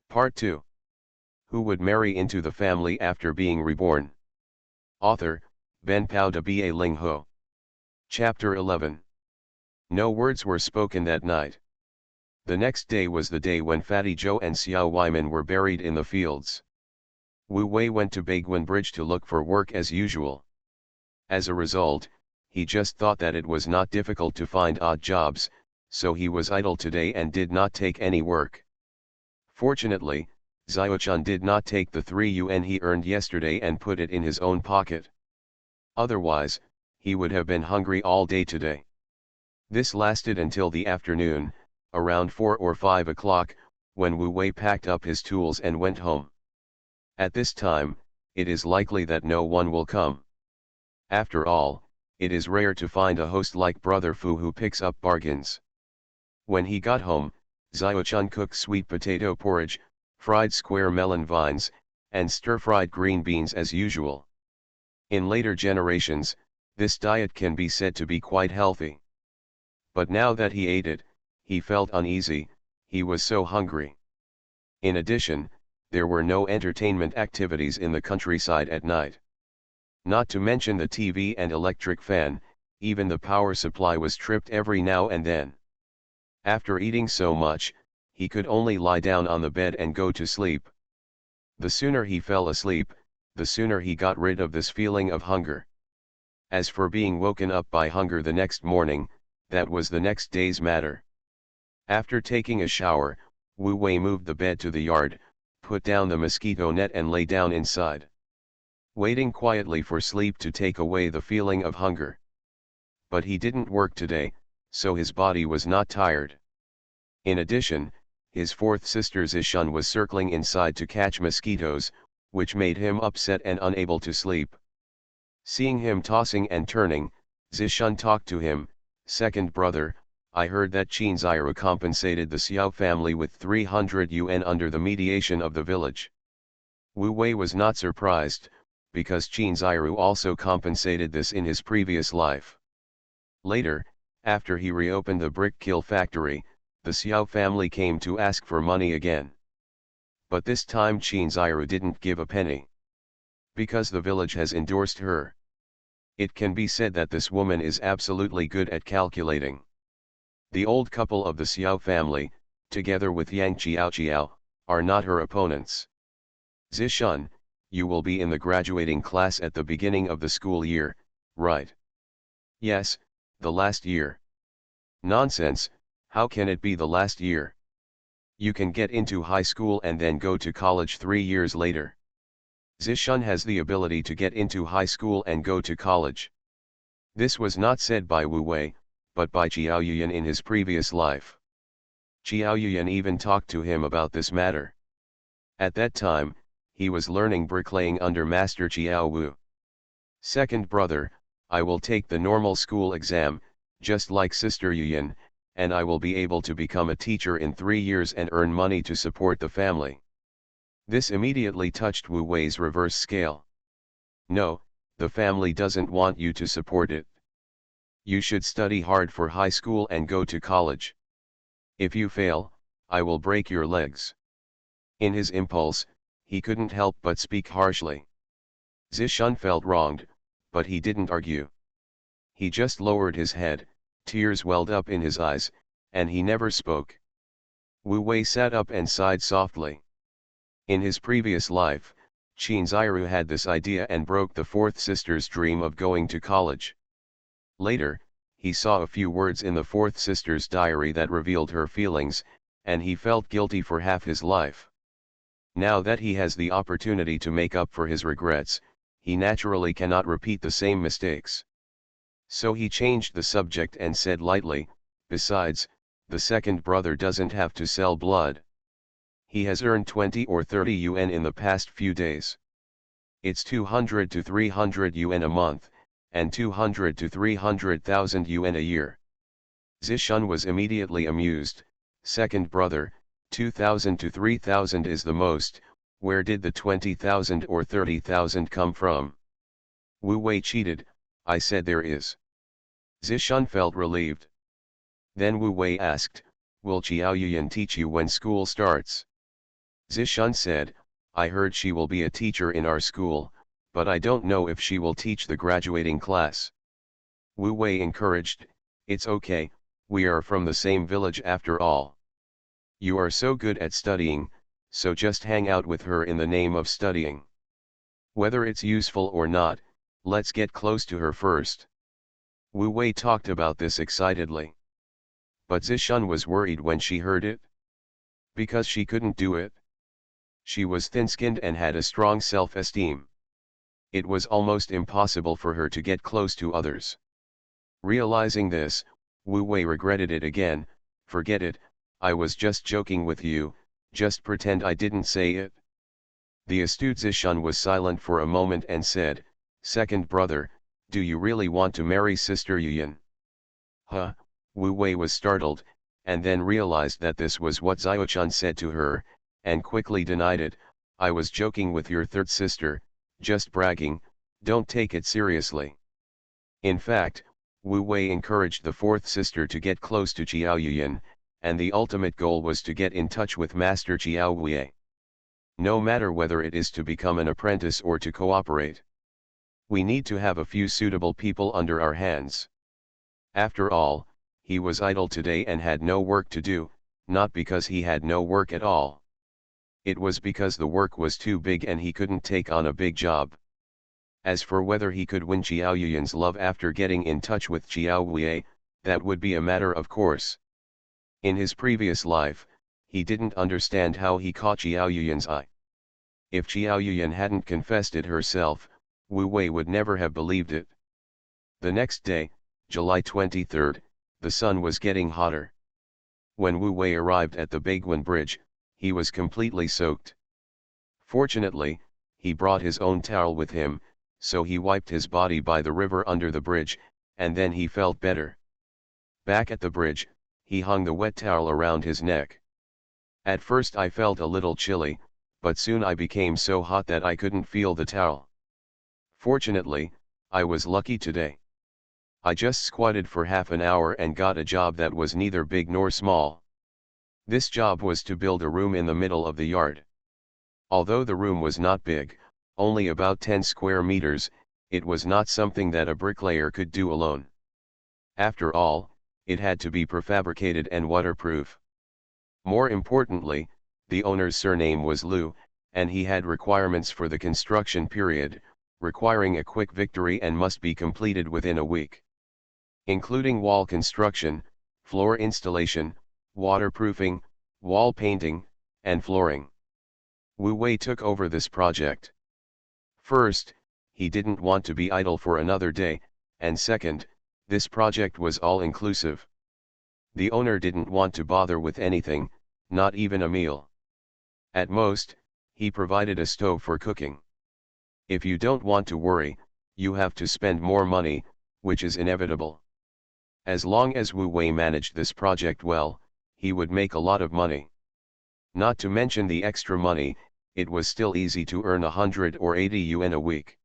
Part 2. Who would marry into the family after being reborn? Author, Ben Pao de Ba Ling Ho. Chapter 11. No words were spoken that night. The next day was the day when Fatty Joe and Xiao Weiman were buried in the fields. Wu Wei went to Baiguan Bridge to look for work as usual. As a result, he just thought that it was not difficult to find odd jobs, so he was idle today and did not take any work. Fortunately, Xiaochun did not take the 3 yuan he earned yesterday and put it in his own pocket. Otherwise, he would have been hungry all day today. This lasted until the afternoon, around 4 or 5 o'clock, when Wu Wei packed up his tools and went home. At this time, it is likely that no one will come. After all, it is rare to find a host like Brother Fu who picks up bargains. When he got home, Xiaochun cooked sweet potato porridge, fried square melon vines, and stir-fried green beans as usual. In later generations, this diet can be said to be quite healthy. But now that he ate it, he felt uneasy, he was so hungry. In addition, there were no entertainment activities in the countryside at night. Not to mention the TV and electric fan, even the power supply was tripped every now and then. After eating so much, he could only lie down on the bed and go to sleep. The sooner he fell asleep, the sooner he got rid of this feeling of hunger. As for being woken up by hunger the next morning, that was the next day's matter. After taking a shower, Wu Wei moved the bed to the yard, put down the mosquito net and lay down inside, waiting quietly for sleep to take away the feeling of hunger. But he didn't work today, so his body was not tired. In addition, his fourth sister Zishun was circling inside to catch mosquitoes, which made him upset and unable to sleep. Seeing him tossing and turning, Zishun talked to him. "Second brother, I heard that Qin Zairu compensated the Xiao family with 300 yuan under the mediation of the village." Wu Wei was not surprised, because Qin Zairu also compensated this in his previous life. Later, after he reopened the brick kiln factory, the Xiao family came to ask for money again. But this time Qin Zairu didn't give a penny. Because the village has endorsed her. It can be said that this woman is absolutely good at calculating. The old couple of the Xiao family, together with Yang Qiao, are not her opponents. "Zishun, you will be in the graduating class at the beginning of the school year, right?" "Yes, the last year." "Nonsense, how can it be the last year? You can get into high school and then go to college 3 years later." "Zishun has the ability to get into high school and go to college." This was not said by Wu Wei, but by Qiao Yuyan in his previous life. Qiao Yuyan even talked to him about this matter. At that time, he was learning bricklaying under Master Qiao Wu. "Second brother, I will take the normal school exam, just like Sister Yuyan, and I will be able to become a teacher in 3 years and earn money to support the family." This immediately touched Wu Wei's reverse scale. "No, the family doesn't want you to support it. You should study hard for high school and go to college. If you fail, I will break your legs." In his impulse, he couldn't help but speak harshly. Zishun felt wronged, but he didn't argue. He just lowered his head, tears welled up in his eyes, and he never spoke. Wu Wei sat up and sighed softly. In his previous life, Qin Zairu had this idea and broke the fourth sister's dream of going to college. Later, he saw a few words in the fourth sister's diary that revealed her feelings, and he felt guilty for half his life. Now that he has the opportunity to make up for his regrets, he naturally cannot repeat the same mistakes. So he changed the subject and said lightly, "Besides, the second brother doesn't have to sell blood. He has earned 20 or 30 yuan in the past few days. It's 200 to 300 yuan a month, and 200 to 300,000 yuan a year." Zishun was immediately amused. "Second brother, 2,000 to 3,000 is the most, where did the 20,000 or 30,000 come from?" Wu Wei cheated, "I said there is." Zishun felt relieved. Then Wu Wei asked, "Will Qiao Yuyan teach you when school starts?" Zishun said, I heard she will be a teacher in our school, but I don't know if she will teach the graduating class. Wu Wei encouraged, it's okay, we are from the same village after all. You are so good at studying, so just hang out with her in the name of studying. Whether it's useful or not, let's get close to her first. Wu Wei talked about this excitedly. But Zishun was worried when she heard it. Because she couldn't do it. She was thin-skinned and had a strong self-esteem. It was almost impossible for her to get close to others. Realizing this, Wu Wei regretted it again. Forget it, I was just joking with you, just pretend I didn't say it. The astute Zishun was silent for a moment and said, second brother, do you really want to marry Sister Yuyan? Huh, Wu Wei was startled, and then realized that this was what Xiaochun said to her, and quickly denied it. I was joking with your third sister, just bragging, don't take it seriously. In fact, Wu Wei encouraged the fourth sister to get close to Qiao Yuyan, and the ultimate goal was to get in touch with Master Qiao Wei. No matter whether it is to become an apprentice or to cooperate. We need to have a few suitable people under our hands. After all, he was idle today and had no work to do, not because he had no work at all. It was because the work was too big and he couldn't take on a big job. As for whether he could win Qiao Yuyan's love after getting in touch with Qiao Wei, that would be a matter of course. In his previous life, he didn't understand how he caught Qiao Yuyan's eye. If Qiao Yuyan hadn't confessed it herself, Wu Wei would never have believed it. The next day, July 23rd, the sun was getting hotter. When Wu Wei arrived at the Baiguan Bridge, he was completely soaked. Fortunately, he brought his own towel with him, so he wiped his body by the river under the bridge, and then he felt better. Back at the bridge, he hung the wet towel around his neck. At first I felt a little chilly, but soon I became so hot that I couldn't feel the towel. Fortunately, I was lucky today. I just squatted for half an hour and got a job that was neither big nor small. This job was to build a room in the middle of the yard. Although the room was not big, only about 10 square meters, it was not something that a bricklayer could do alone. After all, it had to be prefabricated and waterproof. More importantly, the owner's surname was Liu, and he had requirements for the construction period, requiring a quick victory and must be completed within a week. Including wall construction, floor installation, waterproofing, wall painting, and flooring. Wu Wei took over this project. First, he didn't want to be idle for another day, and second, this project was all-inclusive. The owner didn't want to bother with anything, not even a meal. At most, he provided a stove for cooking. If you don't want to worry, you have to spend more money, which is inevitable. As long as Wu Wei managed this project well, he would make a lot of money. Not to mention the extra money, it was still easy to earn 100 or 80 yuan a week.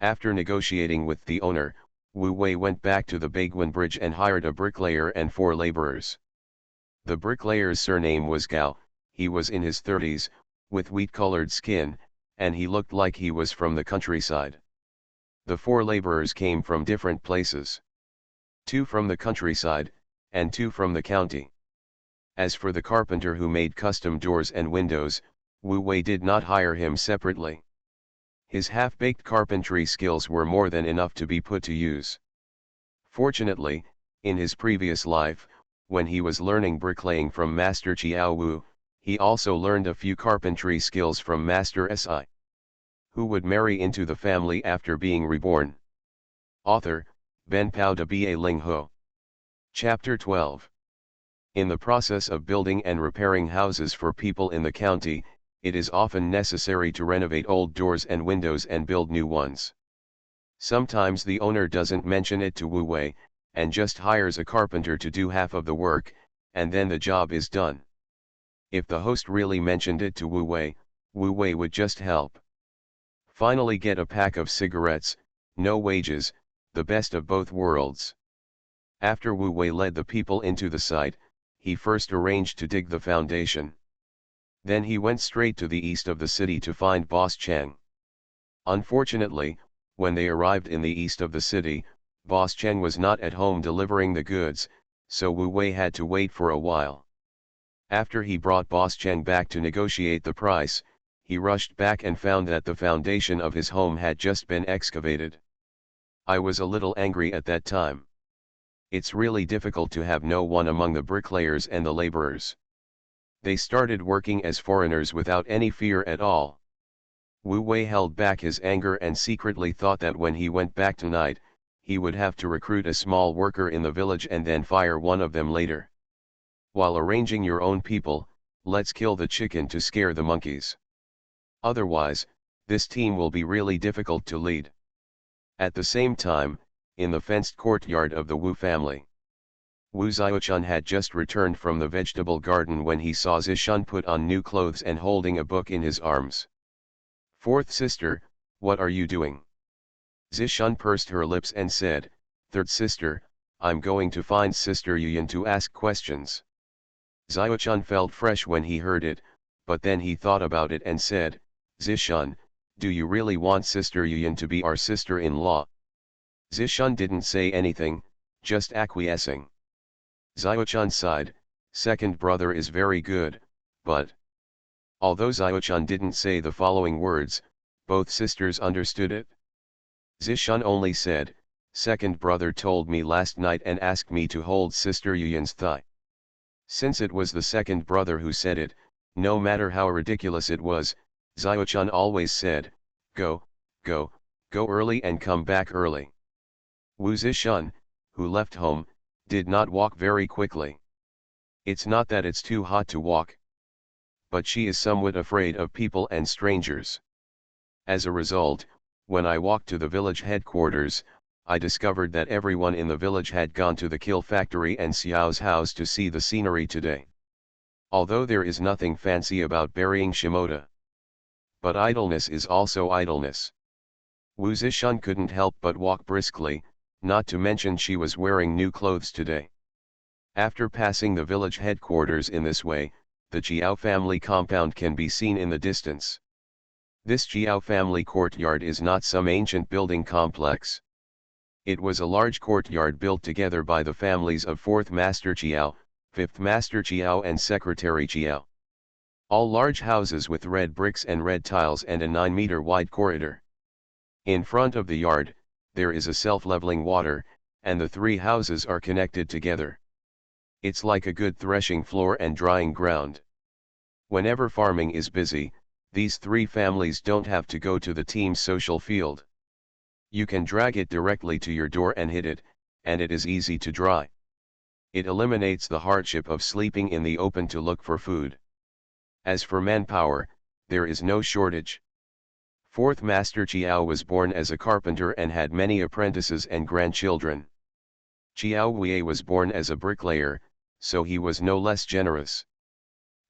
After negotiating with the owner, Wu Wei went back to the Baiguan Bridge and hired a bricklayer and 4 laborers. The bricklayer's surname was Gao, he was in his 30s, with wheat-colored skin, and he looked like he was from the countryside. The 4 laborers came from different places. 2 from the countryside, and 2 from the county. As for the carpenter who made custom doors and windows, Wu Wei did not hire him separately. His half-baked carpentry skills were more than enough to be put to use. Fortunately, in his previous life, when he was learning bricklaying from Master Qiao Wu, he also learned a few carpentry skills from Master Si. Who would marry into the family after being reborn. Author, Ben Pao de Ba Ling Ho. Chapter 12. In the process of building and repairing houses for people in the county, it is often necessary to renovate old doors and windows and build new ones. Sometimes the owner doesn't mention it to Wu Wei, and just hires a carpenter to do half of the work, and then the job is done. If the host really mentioned it to Wu Wei would just help. Finally get a pack of cigarettes, no wages, the best of both worlds. After Wu Wei led the people into the site, he first arranged to dig the foundation. Then he went straight to the east of the city to find Boss Chang. Unfortunately, when they arrived in the east of the city, Boss Chang was not at home delivering the goods, so Wu Wei had to wait for a while. After he brought Boss Chang back to negotiate the price, he rushed back and found that the foundation of his home had just been excavated. I was a little angry at that time. It's really difficult to have no one among the bricklayers and the laborers. They started working as foreigners without any fear at all. Wu Wei held back his anger and secretly thought that when he went back tonight, he would have to recruit a small worker in the village and then fire one of them later. While arranging your own people, let's kill the chicken to scare the monkeys. Otherwise, this team will be really difficult to lead. At the same time, in the fenced courtyard of the Wu family, Wu Xiaochun had just returned from the vegetable garden when he saw Zishun put on new clothes and holding a book in his arms. "Fourth sister, what are you doing?" Zishun pursed her lips and said, "Third sister, I'm going to find Sister Yuyan to ask questions." Xiaochun felt fresh when he heard it, but then he thought about it and said, "Zishun, do you really want Sister Yuyan to be our sister-in-law?" Zishun didn't say anything, just acquiescing. Xiaochun sighed, "Second brother is very good, but..." Although Xiaochun didn't say the following words, both sisters understood it. Zishun only said, "Second brother told me last night and asked me to hold Sister Yuyan's thigh." Since it was the second brother who said it, no matter how ridiculous it was, Xiaochun always said, go early and come back early." Wu Zishun, who left home, did not walk very quickly. It's not that it's too hot to walk, but she is somewhat afraid of people and strangers. As a result, when I walked to the village headquarters, I discovered that everyone in the village had gone to the kill factory and Xiao's house to see the scenery today. Although there is nothing fancy about burying Shimoda, but idleness is also idleness. Wu Zishun couldn't help but walk briskly, not to mention she was wearing new clothes today. After passing the village headquarters in this way, the Jiao family compound can be seen in the distance. This Jiao family courtyard is not some ancient building complex. It was a large courtyard built together by the families of 4th Master Jiao, 5th Master Jiao and Secretary Jiao. All large houses with red bricks and red tiles and a 9-meter wide corridor. In front of the yard, there is a self-leveling water, and the three houses are connected together. It's like a good threshing floor and drying ground. Whenever farming is busy, these three families don't have to go to the team's social field. You can drag it directly to your door and hit it, and it is easy to dry. It eliminates the hardship of sleeping in the open to look for food. As for manpower, there is no shortage. 4th Master Jiao was born as a carpenter and had many apprentices and grandchildren. Jiao Wei was born as a bricklayer, so he was no less generous.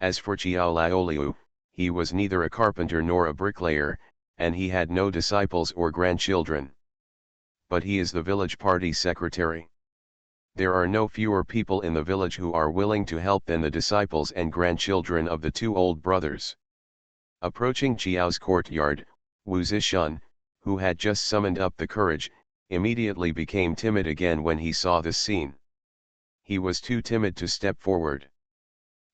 As for Jiao Laoliu, he was neither a carpenter nor a bricklayer, and he had no disciples or grandchildren. But he is the village party secretary. There are no fewer people in the village who are willing to help than the disciples and grandchildren of the two old brothers. Approaching Jiao's courtyard, Wu Zishun, who had just summoned up the courage, immediately became timid again when he saw this scene. He was too timid to step forward.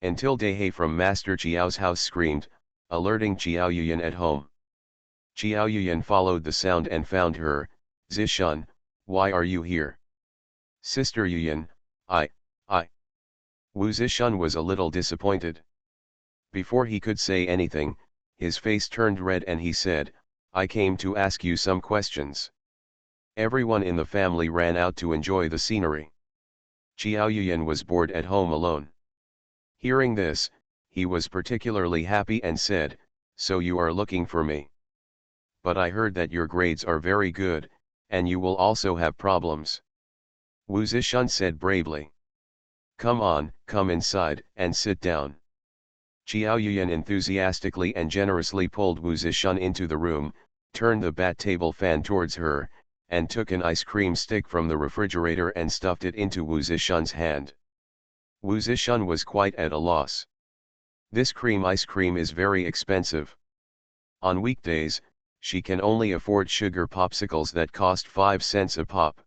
Until Dehei from Master Jiao's house screamed, alerting Jiao Yuyan at home. Jiao Yuyan followed the sound and found her. "Zishun, why are you here?" "Sister Yuyan, I. Wu Zishun was a little disappointed. Before he could say anything, his face turned red and he said, "I came to ask you some questions." Everyone in the family ran out to enjoy the scenery. Jiao Yuyan was bored at home alone. Hearing this, he was particularly happy and said, "So you are looking for me. But I heard that your grades are very good, and you will also have problems." Wu Zishun said bravely. "Come on, come inside, and sit down." Jiao Yuyan enthusiastically and generously pulled Wu Zishun into the room, turned the bat table fan towards her, and took an ice cream stick from the refrigerator and stuffed it into Wu Zishun's hand. Wu Zishun was quite at a loss. This ice cream is very expensive. On weekdays, she can only afford sugar popsicles that cost 5 cents a pop.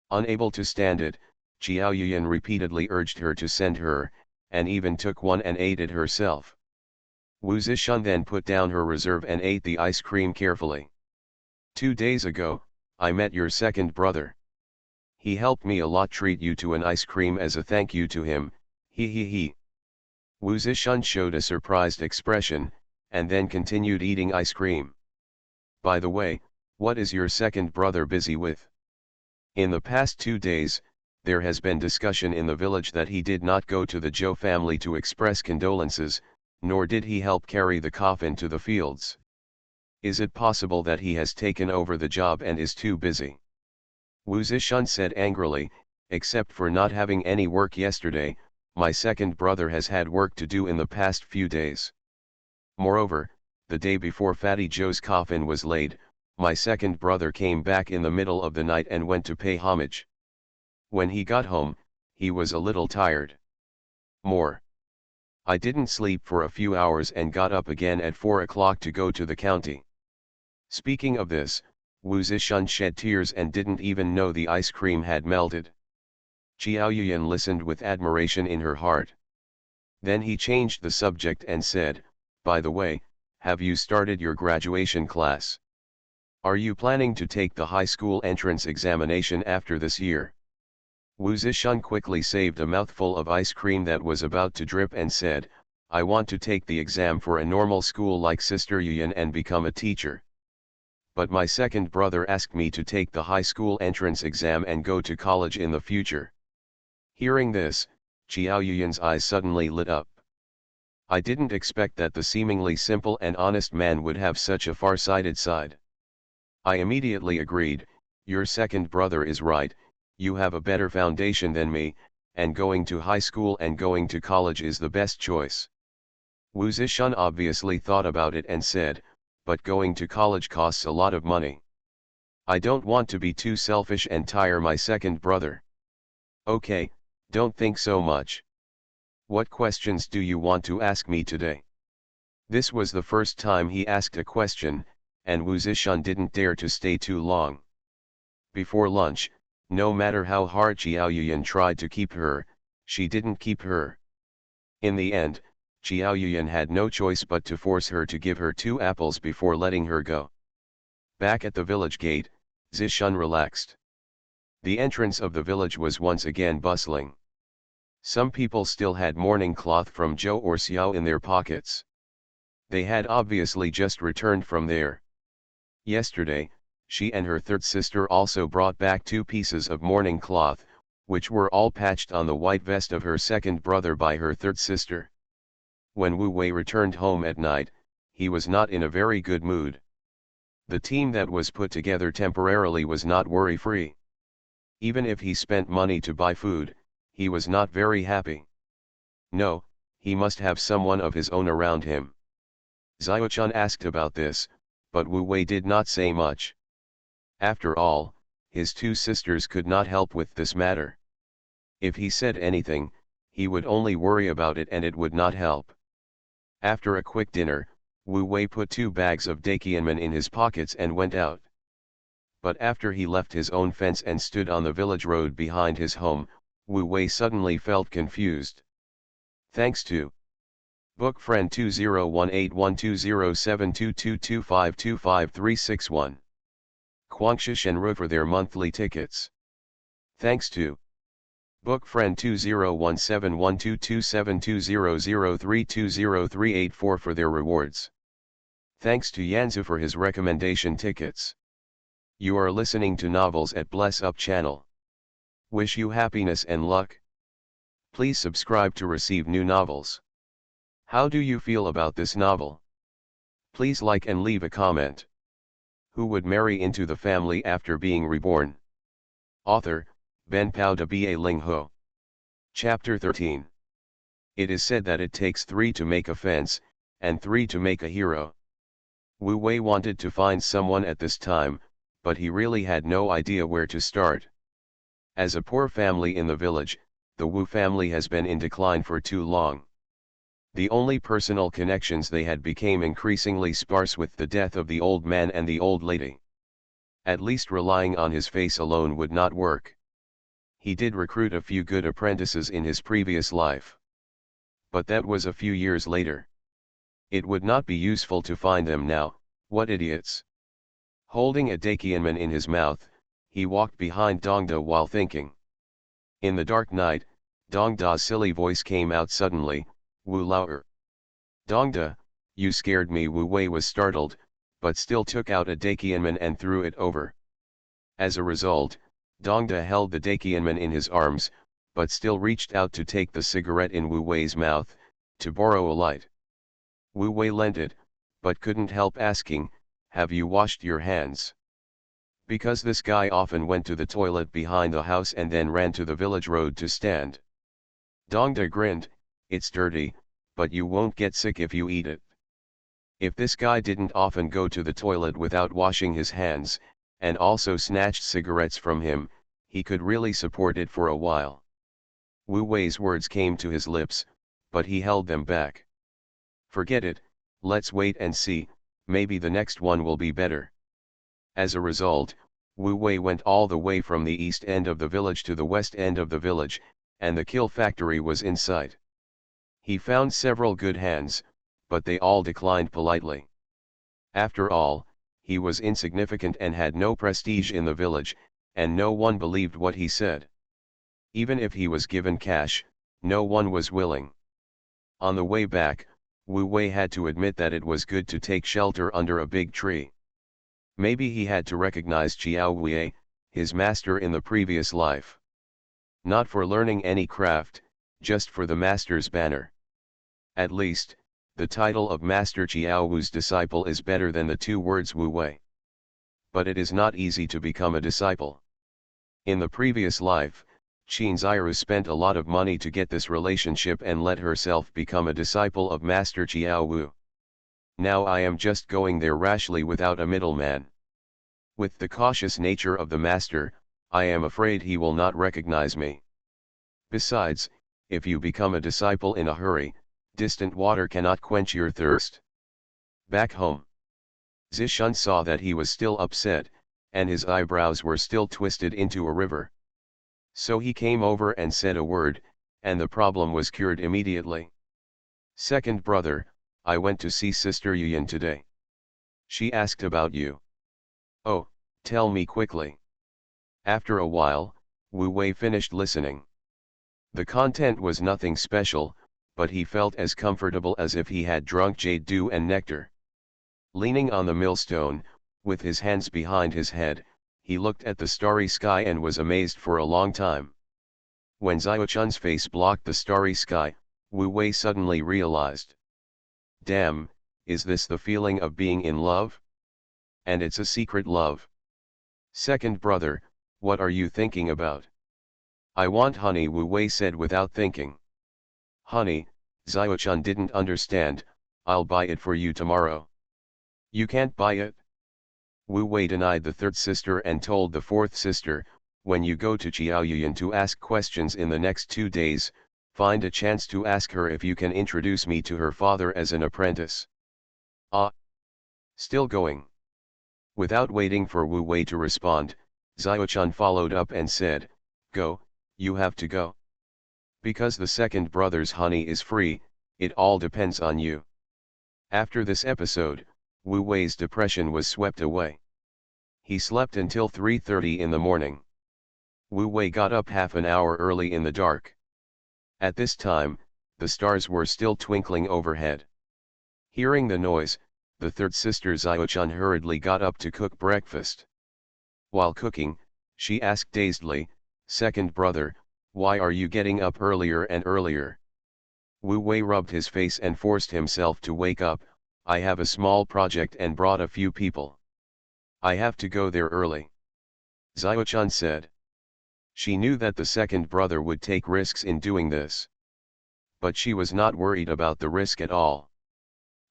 Unable to stand it, Xiao Yuyan repeatedly urged her to send her, and even took one and ate it herself. Wu Zishan then put down her reserve and ate the ice cream carefully. 2 days ago, I met your second brother. He helped me a lot. Treat you to an ice cream as a thank you to him, he. Wu Zishan showed a surprised expression, and then continued eating ice cream. By the way, what is your second brother busy with? In the past 2 days, there has been discussion in the village that he did not go to the Zhou family to express condolences, nor did he help carry the coffin to the fields. Is it possible that he has taken over the job and is too busy? Wu Zishan said angrily, except for not having any work yesterday, my second brother has had work to do in the past few days. Moreover, the day before Fatty Zhou's coffin was laid, my second brother came back in the middle of the night and went to pay homage. When he got home, he was a little tired. More. I didn't sleep for a few hours and got up again at 4 o'clock to go to the county. Speaking of this, Wu Zishan shed tears and didn't even know the ice cream had melted. Xiao Yuyan listened with admiration in her heart. Then he changed the subject and said, by the way, have you started your graduation class? Are you planning to take the high school entrance examination after this year? Wu Zishan quickly saved a mouthful of ice cream that was about to drip and said, I want to take the exam for a normal school like Sister Yuyan and become a teacher. But my second brother asked me to take the high school entrance exam and go to college in the future. Hearing this, Xiao Yuyan's eyes suddenly lit up. I didn't expect that the seemingly simple and honest man would have such a far-sighted side. I immediately agreed, your second brother is right, you have a better foundation than me, and going to high school and going to college is the best choice. Wu Zishan obviously thought about it and said, but going to college costs a lot of money. I don't want to be too selfish and tire my second brother. Okay, don't think so much. What questions do you want to ask me today? This was the first time he asked a question, and Wu Zishan didn't dare to stay too long. Before lunch, no matter how hard Xiao Yuyan tried to keep her, she didn't keep her. In the end, Xiao Yuyan had no choice but to force her to give her 2 apples before letting her go. Back at the village gate, Zishan relaxed. The entrance of the village was once again bustling. Some people still had mourning cloth from Zhou or Xiao in their pockets. They had obviously just returned from there. Yesterday, she and her third sister also brought back 2 pieces of mourning cloth, which were all patched on the white vest of her second brother by her third sister. When Wu Wei returned home at night, he was not in a very good mood. The team that was put together temporarily was not worry-free. Even if he spent money to buy food, he was not very happy. No, he must have someone of his own around him. Xiaochun asked about this, but Wu Wei did not say much. After all, his 2 sisters could not help with this matter. If he said anything, he would only worry about it and it would not help. After a quick dinner, Wu Wei put 2 bags of dakianmen in his pockets and went out. But after he left his own fence and stood on the village road behind his home, Wu Wei suddenly felt confused. Thanks to Book Friend 201812072225253661. Guangxi Shenru for their monthly tickets. Thanks to Book Friend 201712272003203884 for their rewards. Thanks to Yanzu for his recommendation tickets. You are listening to Novels at Bless Up channel. Wish you happiness and luck. Please subscribe to receive new novels. How do you feel about this novel? Please like and leave a comment. Who would marry into the family after being reborn? Author, Ben Pao de Ba Ling Ho. Chapter 13. It is said that it takes 3 to make a fence, and 3 to make a hero. Wu Wei wanted to find someone at this time, but he really had no idea where to start. As a poor family in the village, the Wu family has been in decline for too long. The only personal connections they had became increasingly sparse with the death of the old man and the old lady. At least relying on his face alone would not work. He did recruit a few good apprentices in his previous life. But that was a few years later. It would not be useful to find them now. What idiots. Holding a Dakianman in his mouth, he walked behind Dongda while thinking. In the dark night, Dongda's silly voice came out suddenly, Wu Lao. Dongda, you scared me. Wu Wei was startled, but still took out a Dakianman and threw it over. As a result, Dongda held the Dakianman in his arms, but still reached out to take the cigarette in Wu Wei's mouth, to borrow a light. Wu Wei lent it, but couldn't help asking, have you washed your hands? Because this guy often went to the toilet behind the house and then ran to the village road to stand. Dongda grinned, it's dirty, but you won't get sick if you eat it. If this guy didn't often go to the toilet without washing his hands, and also snatched cigarettes from him, he could really support it for a while. Wu Wei's words came to his lips, but he held them back. Forget it, let's wait and see, maybe the next one will be better. As a result, Wu Wei went all the way from the east end of the village to the west end of the village, and the kill factory was in sight. He found several good hands, but they all declined politely. After all, he was insignificant and had no prestige in the village, and no one believed what he said. Even if he was given cash, no one was willing. On the way back, Wu Wei had to admit that it was good to take shelter under a big tree. Maybe he had to recognize Chiao Wei, his master in the previous life. Not for learning any craft, just for the master's banner. At least, the title of Master Chiao Wu's disciple is better than the two words Wu Wei. But it is not easy to become a disciple. In the previous life, Qin Ziru spent a lot of money to get this relationship and let herself become a disciple of Master Chiao Wu. Now I am just going there rashly without a middleman. With the cautious nature of the master, I am afraid he will not recognize me. Besides, if you become a disciple in a hurry, distant water cannot quench your thirst. Back home, Zishun saw that he was still upset, and his eyebrows were still twisted into a river. So he came over and said a word, and the problem was cured immediately. Second brother, I went to see Sister Yuyan today. She asked about you. Oh, tell me quickly. After a while, Wu Wei finished listening. The content was nothing special, but he felt as comfortable as if he had drunk jade dew and nectar. Leaning on the millstone, with his hands behind his head, he looked at the starry sky and was amazed for a long time. When Xiaochun's face blocked the starry sky, Wu Wei suddenly realized. Damn, is this the feeling of being in love? And it's a secret love. Second brother, what are you thinking about? I want honey, Wu Wei said without thinking. Honey, Xiaochun didn't understand, I'll buy it for you tomorrow. You can't buy it? Wu Wei denied the third sister and told the fourth sister, when you go to Qiaoyuan to ask questions in the next 2 days, find a chance to ask her if you can introduce me to her father as an apprentice. Ah. Still going. Without waiting for Wu Wei to respond, Xiaochun followed up and said, go, you have to go. Because the second brother's honey is free, it all depends on you. After this episode, Wu Wei's depression was swept away. He slept until 3:30 in the morning. Wu Wei got up half an hour early in the dark. At this time, the stars were still twinkling overhead. Hearing the noise, the third sister Xiaochun hurriedly got up to cook breakfast. While cooking, she asked dazedly, second brother, why are you getting up earlier and earlier? Wu Wei rubbed his face and forced himself to wake up. I have a small project and brought a few people. I have to go there early. Xiaochun said. She knew that the second brother would take risks in doing this. But she was not worried about the risk at all.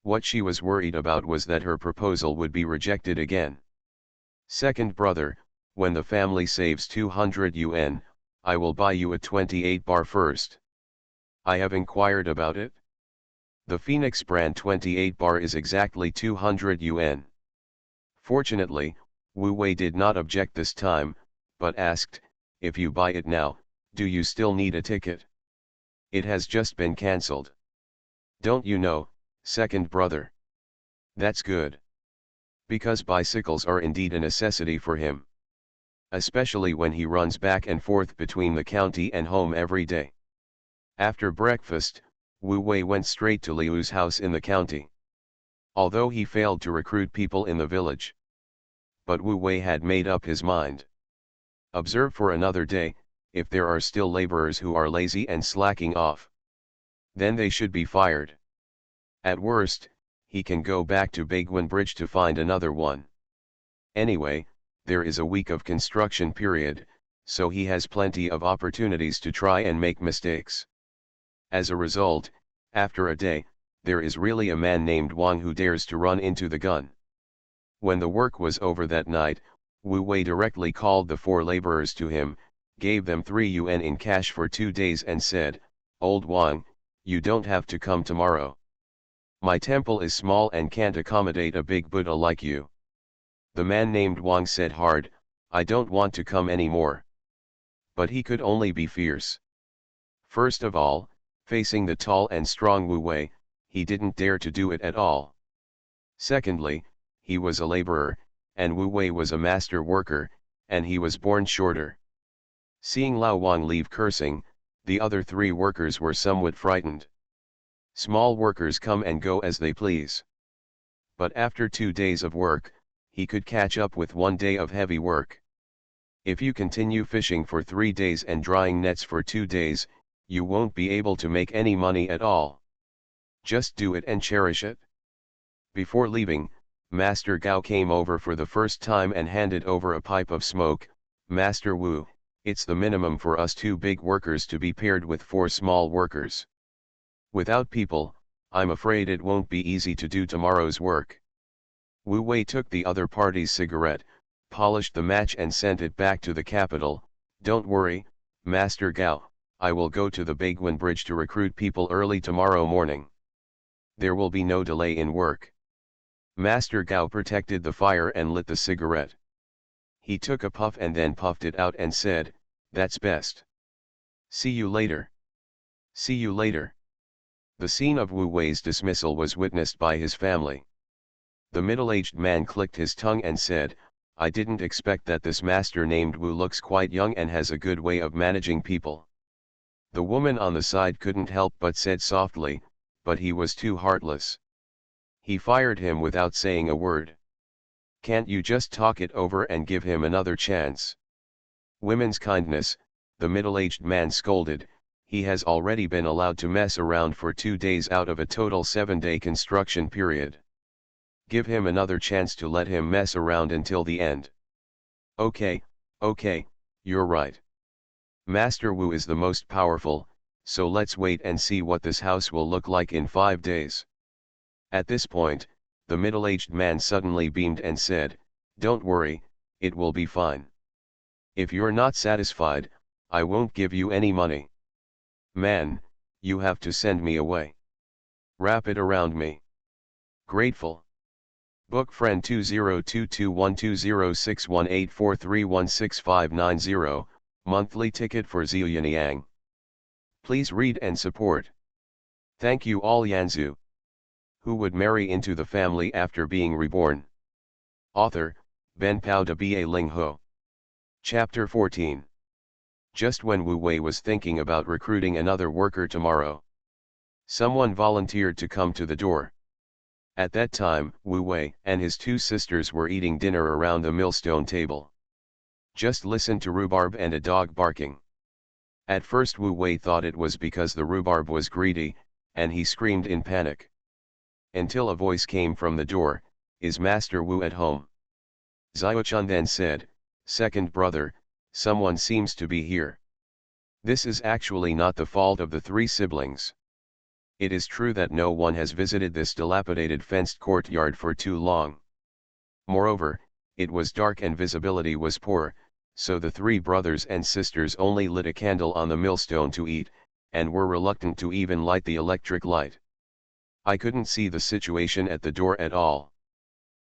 What she was worried about was that her proposal would be rejected again. Second brother, when the family saves 200 yuan, I will buy you a 28 bar first. I have inquired about it. The Phoenix brand 28 bar is exactly 200 yuan. Fortunately, Wu Wei did not object this time, but asked, if you buy it now, do you still need a ticket? It has just been cancelled. Don't you know, second brother? That's good. Because bicycles are indeed a necessity for him. Especially when he runs back and forth between the county and home every day. After breakfast, Wu Wei went straight to Liu's house in the county. Although he failed to recruit people in the village. But Wu Wei had made up his mind. Observe for another day, if there are still laborers who are lazy and slacking off. Then they should be fired. At worst, he can go back to Baiguan Bridge to find another one. Anyway, there is a week of construction period, so he has plenty of opportunities to try and make mistakes. As a result, after a day, there is really a man named Wang who dares to run into the gun. When the work was over that night, Wu Wei directly called the 4 laborers to him, gave them 3 yuan in cash for 2 days and said, "Old Wang, you don't have to come tomorrow. My temple is small and can't accommodate a big Buddha like you." The man named Wang said hard, "I don't want to come anymore." But he could only be fierce. First of all, facing the tall and strong Wu Wei, he didn't dare to do it at all. Secondly, he was a laborer, and Wu Wei was a master worker, and he was born shorter. Seeing Lao Wang leave cursing, the other 3 workers were somewhat frightened. Small workers come and go as they please. But after 2 days of work, he could catch up with 1 day of heavy work. If you continue fishing for 3 days and drying nets for 2 days, you won't be able to make any money at all. Just do it and cherish it. Before leaving, Master Gao came over for the first time and handed over a pipe of smoke. "Master Wu, it's the minimum for us 2 big workers to be paired with 4 small workers. Without people, I'm afraid it won't be easy to do tomorrow's work." Wu Wei took the other party's cigarette, polished the match and sent it back to the capital. "Don't worry, Master Gao, I will go to the Baiguan Bridge to recruit people early tomorrow morning. There will be no delay in work." Master Gao protected the fire and lit the cigarette. He took a puff and then puffed it out and said, "That's best. See you later." "See you later." The scene of Wu Wei's dismissal was witnessed by his family. The middle-aged man clicked his tongue and said, "I didn't expect that this master named Wu looks quite young and has a good way of managing people." The woman on the side couldn't help but said softly, "But he was too heartless. He fired him without saying a word. Can't you just talk it over and give him another chance?" "Women's kindness," the middle-aged man scolded. "He has already been allowed to mess around for 2 days out of a total 7-day construction period. Give him another chance to let him mess around until the end." Okay, you're right. Master Wu is the most powerful, so let's wait and see what this house will look like in 5 days. At this point, the middle-aged man suddenly beamed and said, "Don't worry, it will be fine. If you're not satisfied, I won't give you any money. Man, you have to send me away. Wrap it around me. Grateful." Book friend 202212061843165990, monthly ticket for Ziyuanyang. Please read and support. Thank you all. Yanzu. Who would marry into the family after being reborn? Author, Ben Pao de Ba Ling Ho. Chapter 14. Just when Wu Wei was thinking about recruiting another worker tomorrow, someone volunteered to come to the door. At that time, Wu Wei and his 2 sisters were eating dinner around the millstone table. Just listen to rhubarb and a dog barking. At first Wu Wei thought it was because the rhubarb was greedy, and he screamed in panic. Until a voice came from the door, "Is Master Wu at home?" Xiaochun then said, "Second brother, someone seems to be here." This is actually not the fault of the 3 siblings. It is true that no one has visited this dilapidated fenced courtyard for too long. Moreover, it was dark and visibility was poor, so the 3 brothers and sisters only lit a candle on the millstone to eat, and were reluctant to even light the electric light. I couldn't see the situation at the door at all.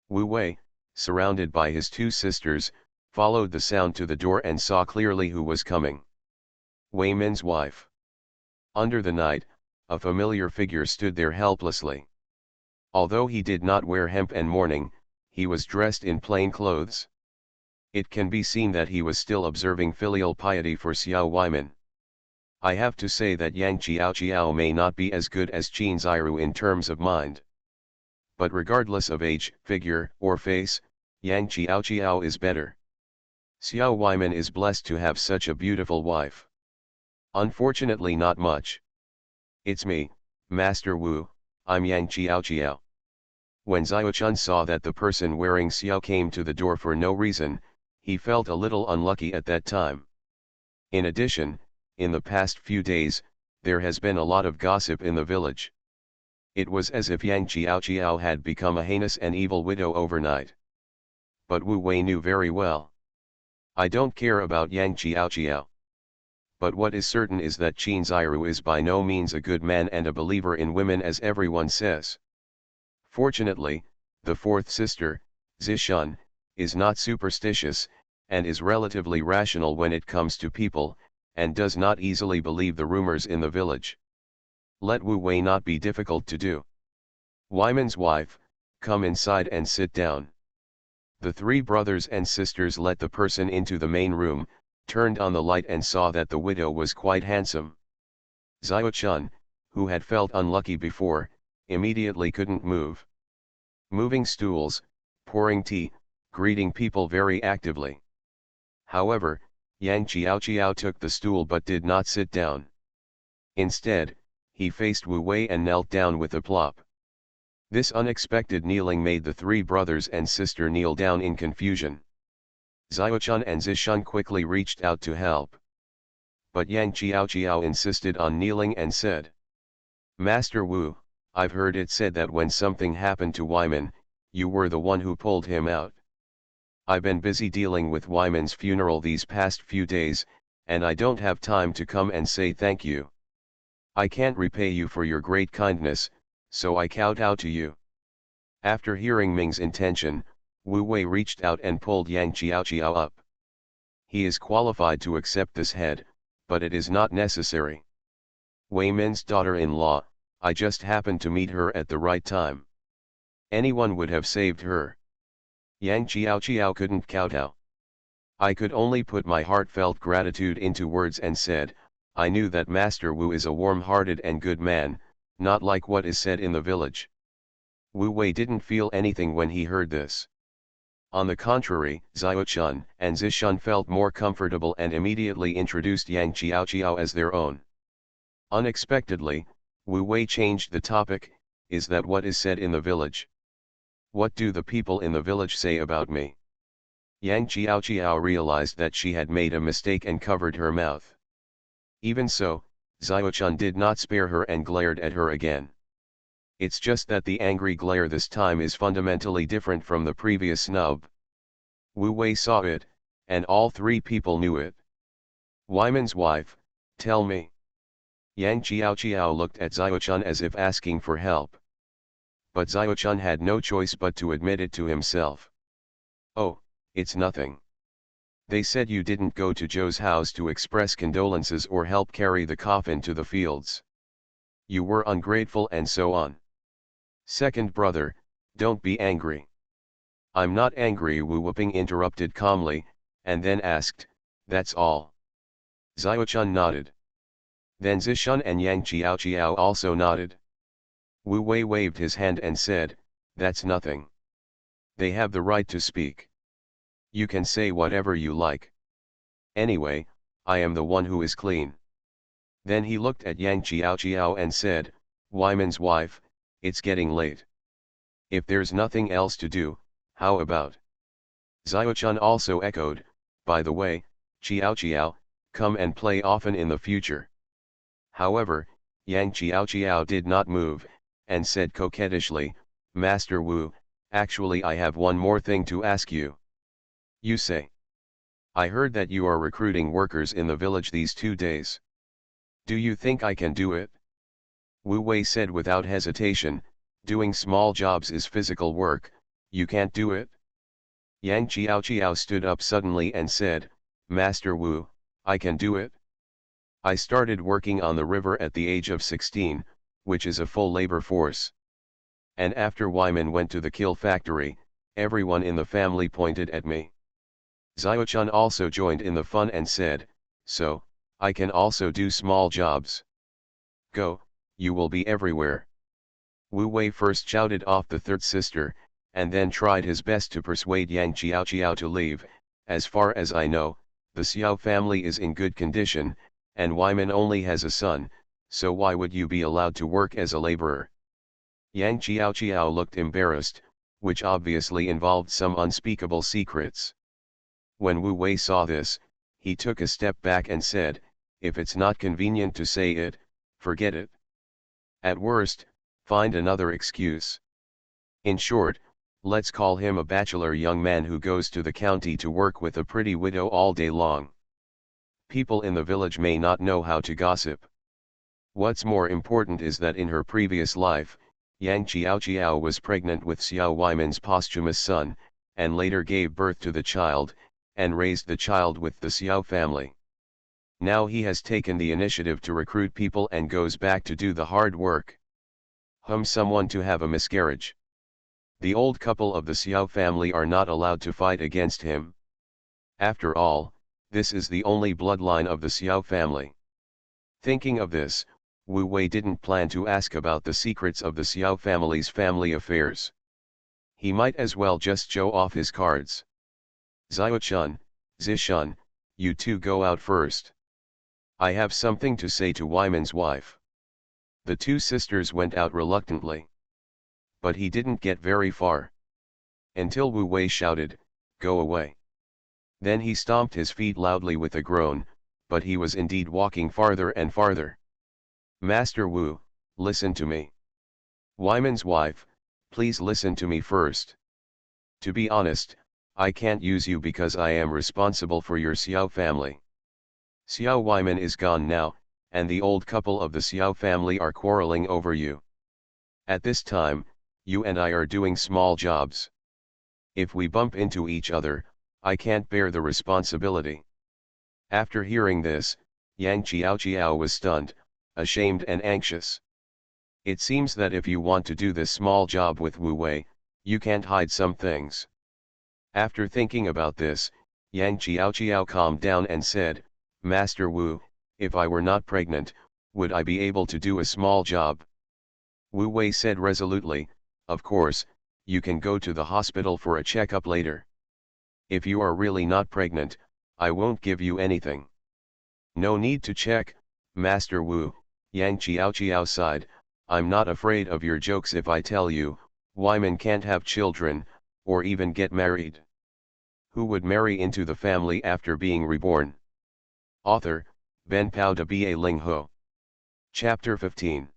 Wu Wei, surrounded by his two sisters, followed the sound to the door and saw clearly who was coming. Wei Min's wife. Under the night, a familiar figure stood there helplessly. Although he did not wear hemp and mourning, he was dressed in plain clothes. It can be seen that he was still observing filial piety for Xiao Weimin. I have to say that Yang Qiao may not be as good as Qin Ziru in terms of mind. But regardless of age, figure, or face, Yang Qiao is better. Xiao Weimin is blessed to have such a beautiful wife. Unfortunately not much. It's me, Master Wu, I'm Yang Qiao. When Xiaochun saw that the person wearing Xiao came to the door for no reason, he felt a little unlucky at that time. In addition, in the past few days, there has been a lot of gossip in the village. It was as if Yang Qiao had become a heinous and evil widow overnight. But Wu Wei knew very well. I don't care about Yang Qiao. But what is certain is that Qin Ziru is by no means a good man and a believer in women as everyone says. Fortunately, the fourth sister, Zishun, is not superstitious, and is relatively rational when it comes to people, and does not easily believe the rumors in the village. Let Wu Wei not be difficult to do. Weimin's wife, come inside and sit down. The three brothers and sisters let the person into the main room, turned on the light and saw that the widow was quite handsome. Xiaochun, who had felt unlucky before, immediately couldn't move. Moving stools, pouring tea, greeting people very actively. However, Yang Qiao took the stool but did not sit down. Instead, he faced Wu Wei and knelt down with a plop. This unexpected kneeling made the three brothers and sister kneel down in confusion. Xiaochun and Zishun quickly reached out to help. But Yang Qiao insisted on kneeling and said, Master Wu, I've heard it said that when something happened to Weimin, you were the one who pulled him out. I've been busy dealing with Weimin's funeral these past few days, and I don't have time to come and say thank you. I can't repay you for your great kindness, so I kowtow to you. After hearing Ming's intention, Wu Wei reached out and pulled Yang Qiao up. He is qualified to accept this head, but it is not necessary. Wei Min's daughter-in-law, I just happened to meet her at the right time. Anyone would have saved her. Yang Qiao couldn't kowtow. I could only put my heartfelt gratitude into words and said, I knew that Master Wu is a warm-hearted and good man, not like what is said in the village. Wu Wei didn't feel anything when he heard this. On the contrary, Xiaochun and Zishun felt more comfortable and immediately introduced Yang Qiao as their own. Unexpectedly, Wu Wei changed the topic, is that what is said in the village? What do the people in the village say about me? Yang Qiao realized that she had made a mistake and covered her mouth. Even so, Xiaochun did not spare her and glared at her again. It's just that the angry glare this time is fundamentally different from the previous snub. Wu Wei saw it, and all three people knew it. Weimin's wife, tell me. Yang Qiao looked at Xiaochun as if asking for help. But Xiaochun had no choice but to admit it to himself. Oh, it's nothing. They said you didn't go to Zhou's house to express condolences or help carry the coffin to the fields. You were ungrateful and so on. Second brother, don't be angry. I'm not angry, Wu Whooping interrupted calmly, and then asked, that's all. Xiaochun nodded. Then Zishun and Yang Qiao also nodded. Wu Wei waved his hand and said, that's nothing. They have the right to speak. You can say whatever you like. Anyway, I am the one who is clean. Then he looked at Yang Qiao and said, Weimin's wife, it's getting late. If there's nothing else to do, how about? Xiaochun also echoed, by the way, Qiao, come and play often in the future. However, Yang Qiao did not move, and said coquettishly, Master Wu, actually I have one more thing to ask you. You say. I heard that you are recruiting workers in the village these 2 days. Do you think I can do it? Wu Wei said without hesitation, doing small jobs is physical work, you can't do it. Yang Qiao stood up suddenly and said, Master Wu, I can do it. I started working on the river at the age of 16, which is a full labor force. And after Wyman went to the kill factory, everyone in the family pointed at me. Xiaochun also joined in the fun and said, so, I can also do small jobs. Go, you will be everywhere. Wu Wei first shouted off the third sister, and then tried his best to persuade Yang Qiao to leave. As far as I know, the Xiao family is in good condition, and Wyman only has a son, so why would you be allowed to work as a laborer? Yang Qiao looked embarrassed, which obviously involved some unspeakable secrets. When Wu Wei saw this, he took a step back and said, if it's not convenient to say it, forget it. At worst, find another excuse. In short, let's call him a bachelor young man who goes to the county to work with a pretty widow all day long. People in the village may not know how to gossip. What's more important is that in her previous life, Yang Qiao was pregnant with Xiao Wyman's posthumous son, and later gave birth to the child, and raised the child with the Xiao family. Now he has taken the initiative to recruit people and goes back to do the hard work. Someone to have a miscarriage. The old couple of the Xiao family are not allowed to fight against him. After all, this is the only bloodline of the Xiao family. Thinking of this, Wu Wei didn't plan to ask about the secrets of the Xiao family's family affairs. He might as well just show off his cards. Xiaochun, Zishun, you two go out first. I have something to say to Wyman's wife. The two sisters went out reluctantly. But he didn't get very far. Until Wu Wei shouted, go away. Then he stomped his feet loudly with a groan, but he was indeed walking farther and farther. Master Wu, listen to me. Wyman's wife, please listen to me first. To be honest, I can't use you because I am responsible for your Xiao family. Xiao Wyman is gone now, and the old couple of the Xiao family are quarreling over you. At this time, you and I are doing small jobs. If we bump into each other, I can't bear the responsibility. After hearing this, Yang Qiao was stunned, ashamed and anxious. It seems that if you want to do this small job with Wu Wei, you can't hide some things. After thinking about this, Yang Qiao calmed down and said, Master Wu, if I were not pregnant, would I be able to do a small job? Wu Wei said resolutely, of course, you can go to the hospital for a checkup later. If you are really not pregnant, I won't give you anything. No need to check, Master Wu, Yang Qiao sighed, I'm not afraid of your jokes if I tell you, Wyman can't have children, or even get married. Who would marry into the family after being reborn? Author, Ben Pao de Ba Ling Ho. Chapter 15.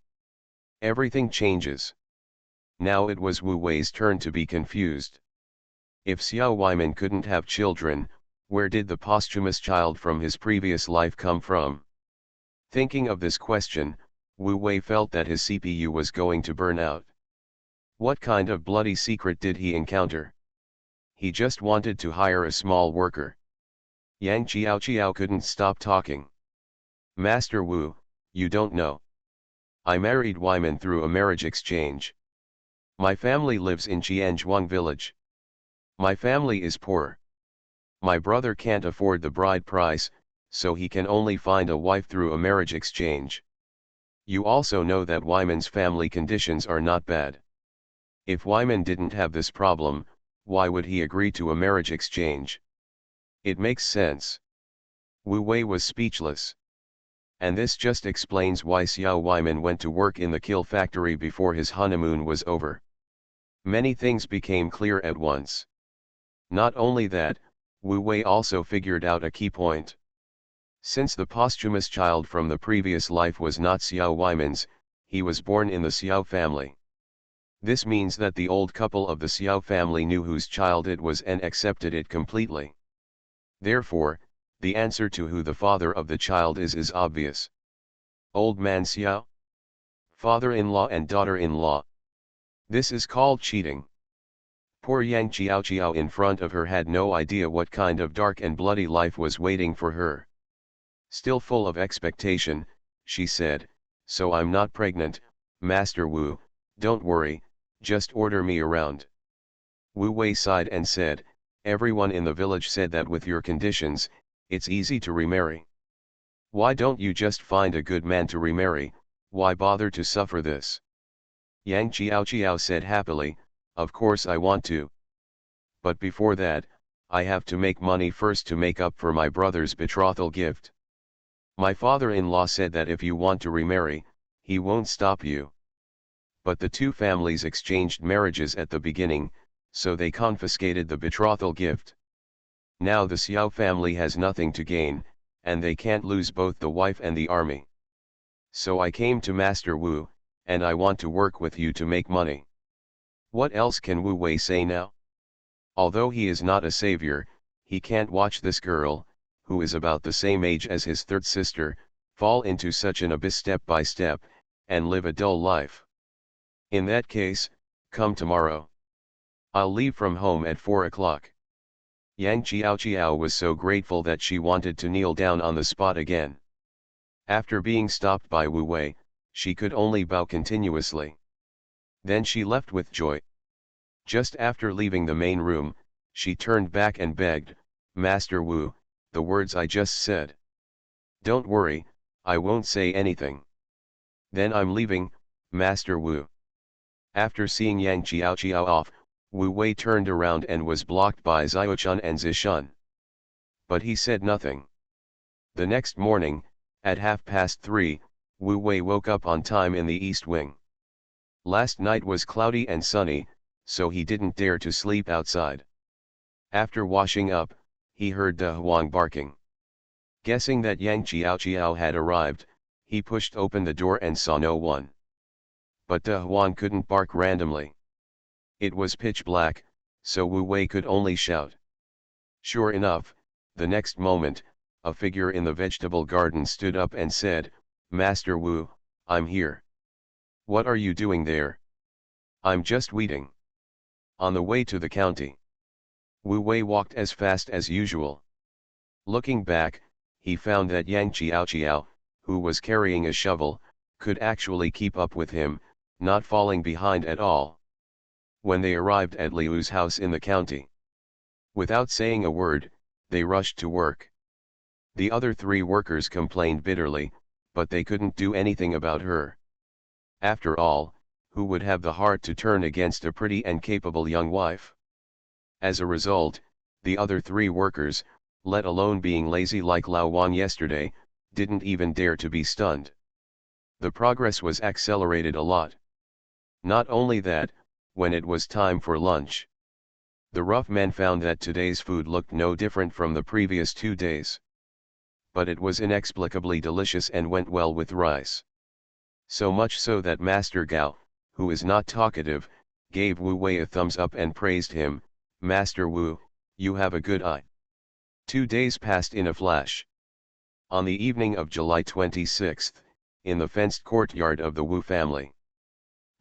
Everything changes. Now it was Wu Wei's turn to be confused. If Xiao Wyman couldn't have children, where did the posthumous child from his previous life come from? Thinking of this question, Wu Wei felt that his CPU was going to burn out. What kind of bloody secret did he encounter? He just wanted to hire a small worker. Yang Qiao couldn't stop talking. Master Wu, you don't know. I married Wyman through a marriage exchange. My family lives in Qianzhuang village. My family is poor. My brother can't afford the bride price, so he can only find a wife through a marriage exchange. You also know that Wyman's family conditions are not bad. If Wyman didn't have this problem, why would he agree to a marriage exchange? It makes sense. Wu Wei was speechless. And this just explains why Xiao Wyman went to work in the kill factory before his honeymoon was over. Many things became clear at once. Not only that, Wu Wei also figured out a key point. Since the posthumous child from the previous life was not Xiao Wyman's, he was born in the Xiao family. This means that the old couple of the Xiao family knew whose child it was and accepted it completely. Therefore, the answer to who the father of the child is obvious. Old man Xiao? Father-in-law and daughter-in-law. This is called cheating. Poor Yang Qiao in front of her had no idea what kind of dark and bloody life was waiting for her. Still full of expectation, she said, "So I'm not pregnant, Master Wu, don't worry, just order me around." Wu Wei sighed and said, "Everyone in the village said that with your conditions, it's easy to remarry. Why don't you just find a good man to remarry, why bother to suffer this?" Yang Qiao said happily, "Of course I want to. But before that, I have to make money first to make up for my brother's betrothal gift. My father-in-law said that if you want to remarry, he won't stop you." But the two families exchanged marriages at the beginning, so they confiscated the betrothal gift. Now the Xiao family has nothing to gain, and they can't lose both the wife and the army. So I came to Master Wu, and I want to work with you to make money. What else can Wu Wei say now? Although he is not a savior, he can't watch this girl, who is about the same age as his third sister, fall into such an abyss step by step, and live a dull life. In that case, come tomorrow. I'll leave from home at 4 o'clock. Yang Qiao was so grateful that she wanted to kneel down on the spot again. After being stopped by Wu Wei, she could only bow continuously. Then she left with joy. Just after leaving the main room, she turned back and begged, "Master Wu, the words I just said. Don't worry, I won't say anything. Then I'm leaving, Master Wu." After seeing Yang Qiao off, Wu Wei turned around and was blocked by Xiaochun and Zishan. But he said nothing. The next morning, at 3:30, Wu Wei woke up on time in the east wing. Last night was cloudy and sunny, so he didn't dare to sleep outside. After washing up, he heard De Huang barking. Guessing that Yang Qiao had arrived, he pushed open the door and saw no one. But De Huang couldn't bark randomly. It was pitch black, so Wu Wei could only shout. Sure enough, the next moment, a figure in the vegetable garden stood up and said, "Master Wu, I'm here." "What are you doing there?" "I'm just weeding. On the way to the county." Wu Wei walked as fast as usual. Looking back, he found that Yang Qiao, who was carrying a shovel, could actually keep up with him, not falling behind at all. When they arrived at Liu's house in the county, without saying a word, they rushed to work. The other three workers complained bitterly, but they couldn't do anything about her. After all, who would have the heart to turn against a pretty and capable young wife? As a result, the other three workers, let alone being lazy like Lao Wang yesterday, didn't even dare to be stunned. The progress was accelerated a lot. Not only that, when it was time for lunch, the rough men found that today's food looked no different from the previous 2 days. But it was inexplicably delicious and went well with rice. So much so that Master Gao, who is not talkative, gave Wu Wei a thumbs up and praised him, "Master Wu, you have a good eye." 2 days passed in a flash. On the evening of July 26th, in the fenced courtyard of the Wu family,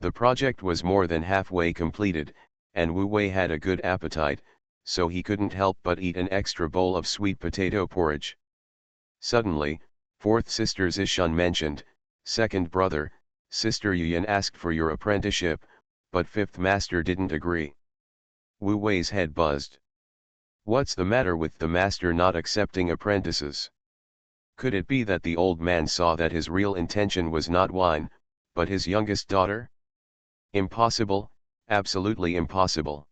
the project was more than halfway completed, and Wu Wei had a good appetite, so he couldn't help but eat an extra bowl of sweet potato porridge. Suddenly, fourth sister Zishan mentioned, "Second brother, Sister Yuyan asked for your apprenticeship, but fifth master didn't agree." Wu Wei's head buzzed. What's the matter with the master not accepting apprentices? Could it be that the old man saw that his real intention was not wine, but his youngest daughter? Impossible, absolutely impossible.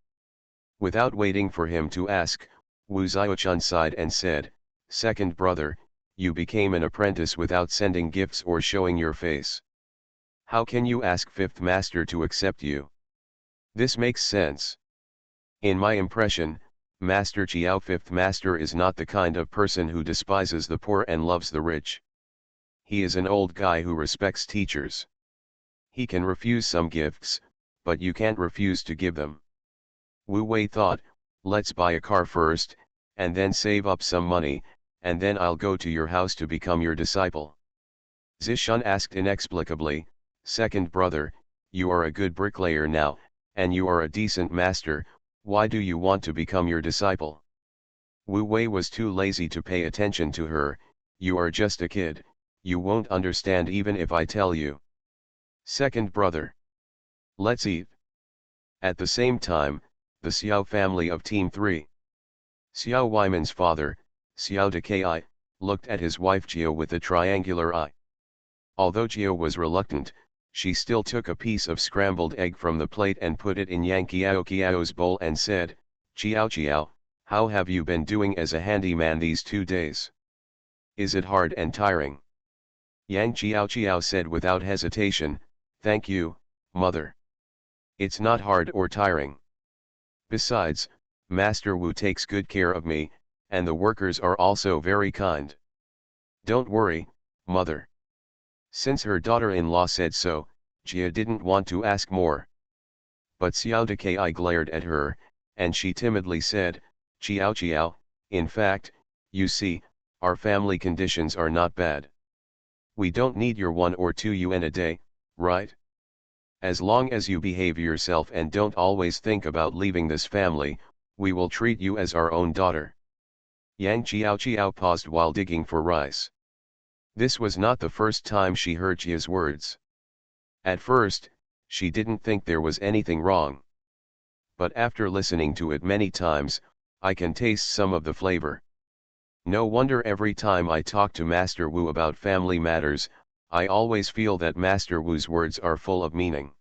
Without waiting for him to ask, Wu Xiaochun sighed and said, "Second brother, you became an apprentice without sending gifts or showing your face. How can you ask fifth master to accept you? This makes sense. In my impression, Master Chiao fifth master is not the kind of person who despises the poor and loves the rich. He is an old guy who respects teachers. He can refuse some gifts, but you can't refuse to give them." Wu Wei thought, "Let's buy a car first, and then save up some money, and then I'll go to your house to become your disciple." Zishan asked inexplicably, Second brother, you are a good bricklayer now, and you are a decent master, why do you want to become your disciple? Wu Wei was too lazy to pay attention to her. You are just a kid, you won't understand even if I tell you. Second brother. Let's eat. At the same time, the Xiao family of Team 3. Xiao Weiman's father, Xiao Dekai, looked at his wife Jio with a triangular eye. Although Jio was reluctant, she still took a piece of scrambled egg from the plate and put it in Yang Kiao's bowl and said, Chiao, how have you been doing as a handyman these 2 days? Is it hard and tiring? Yang Chiao said without hesitation, thank you, mother. It's not hard or tiring. Besides, Master Wu takes good care of me, and the workers are also very kind. Don't worry, mother. Since her daughter-in-law said so, Jia didn't want to ask more. But Xiao Dekai glared at her, and she timidly said, Chiao, in fact, you see, our family conditions are not bad. We don't need your 1 or 2 yuan a day, right? As long as you behave yourself and don't always think about leaving this family, we will treat you as our own daughter. Yang Chiao paused while digging for rice. This was not the first time she heard Jia's words. At first, she didn't think there was anything wrong. But after listening to it many times, I can taste some of the flavor. No wonder every time I talk to Master Wu about family matters, I always feel that Master Wu's words are full of meaning.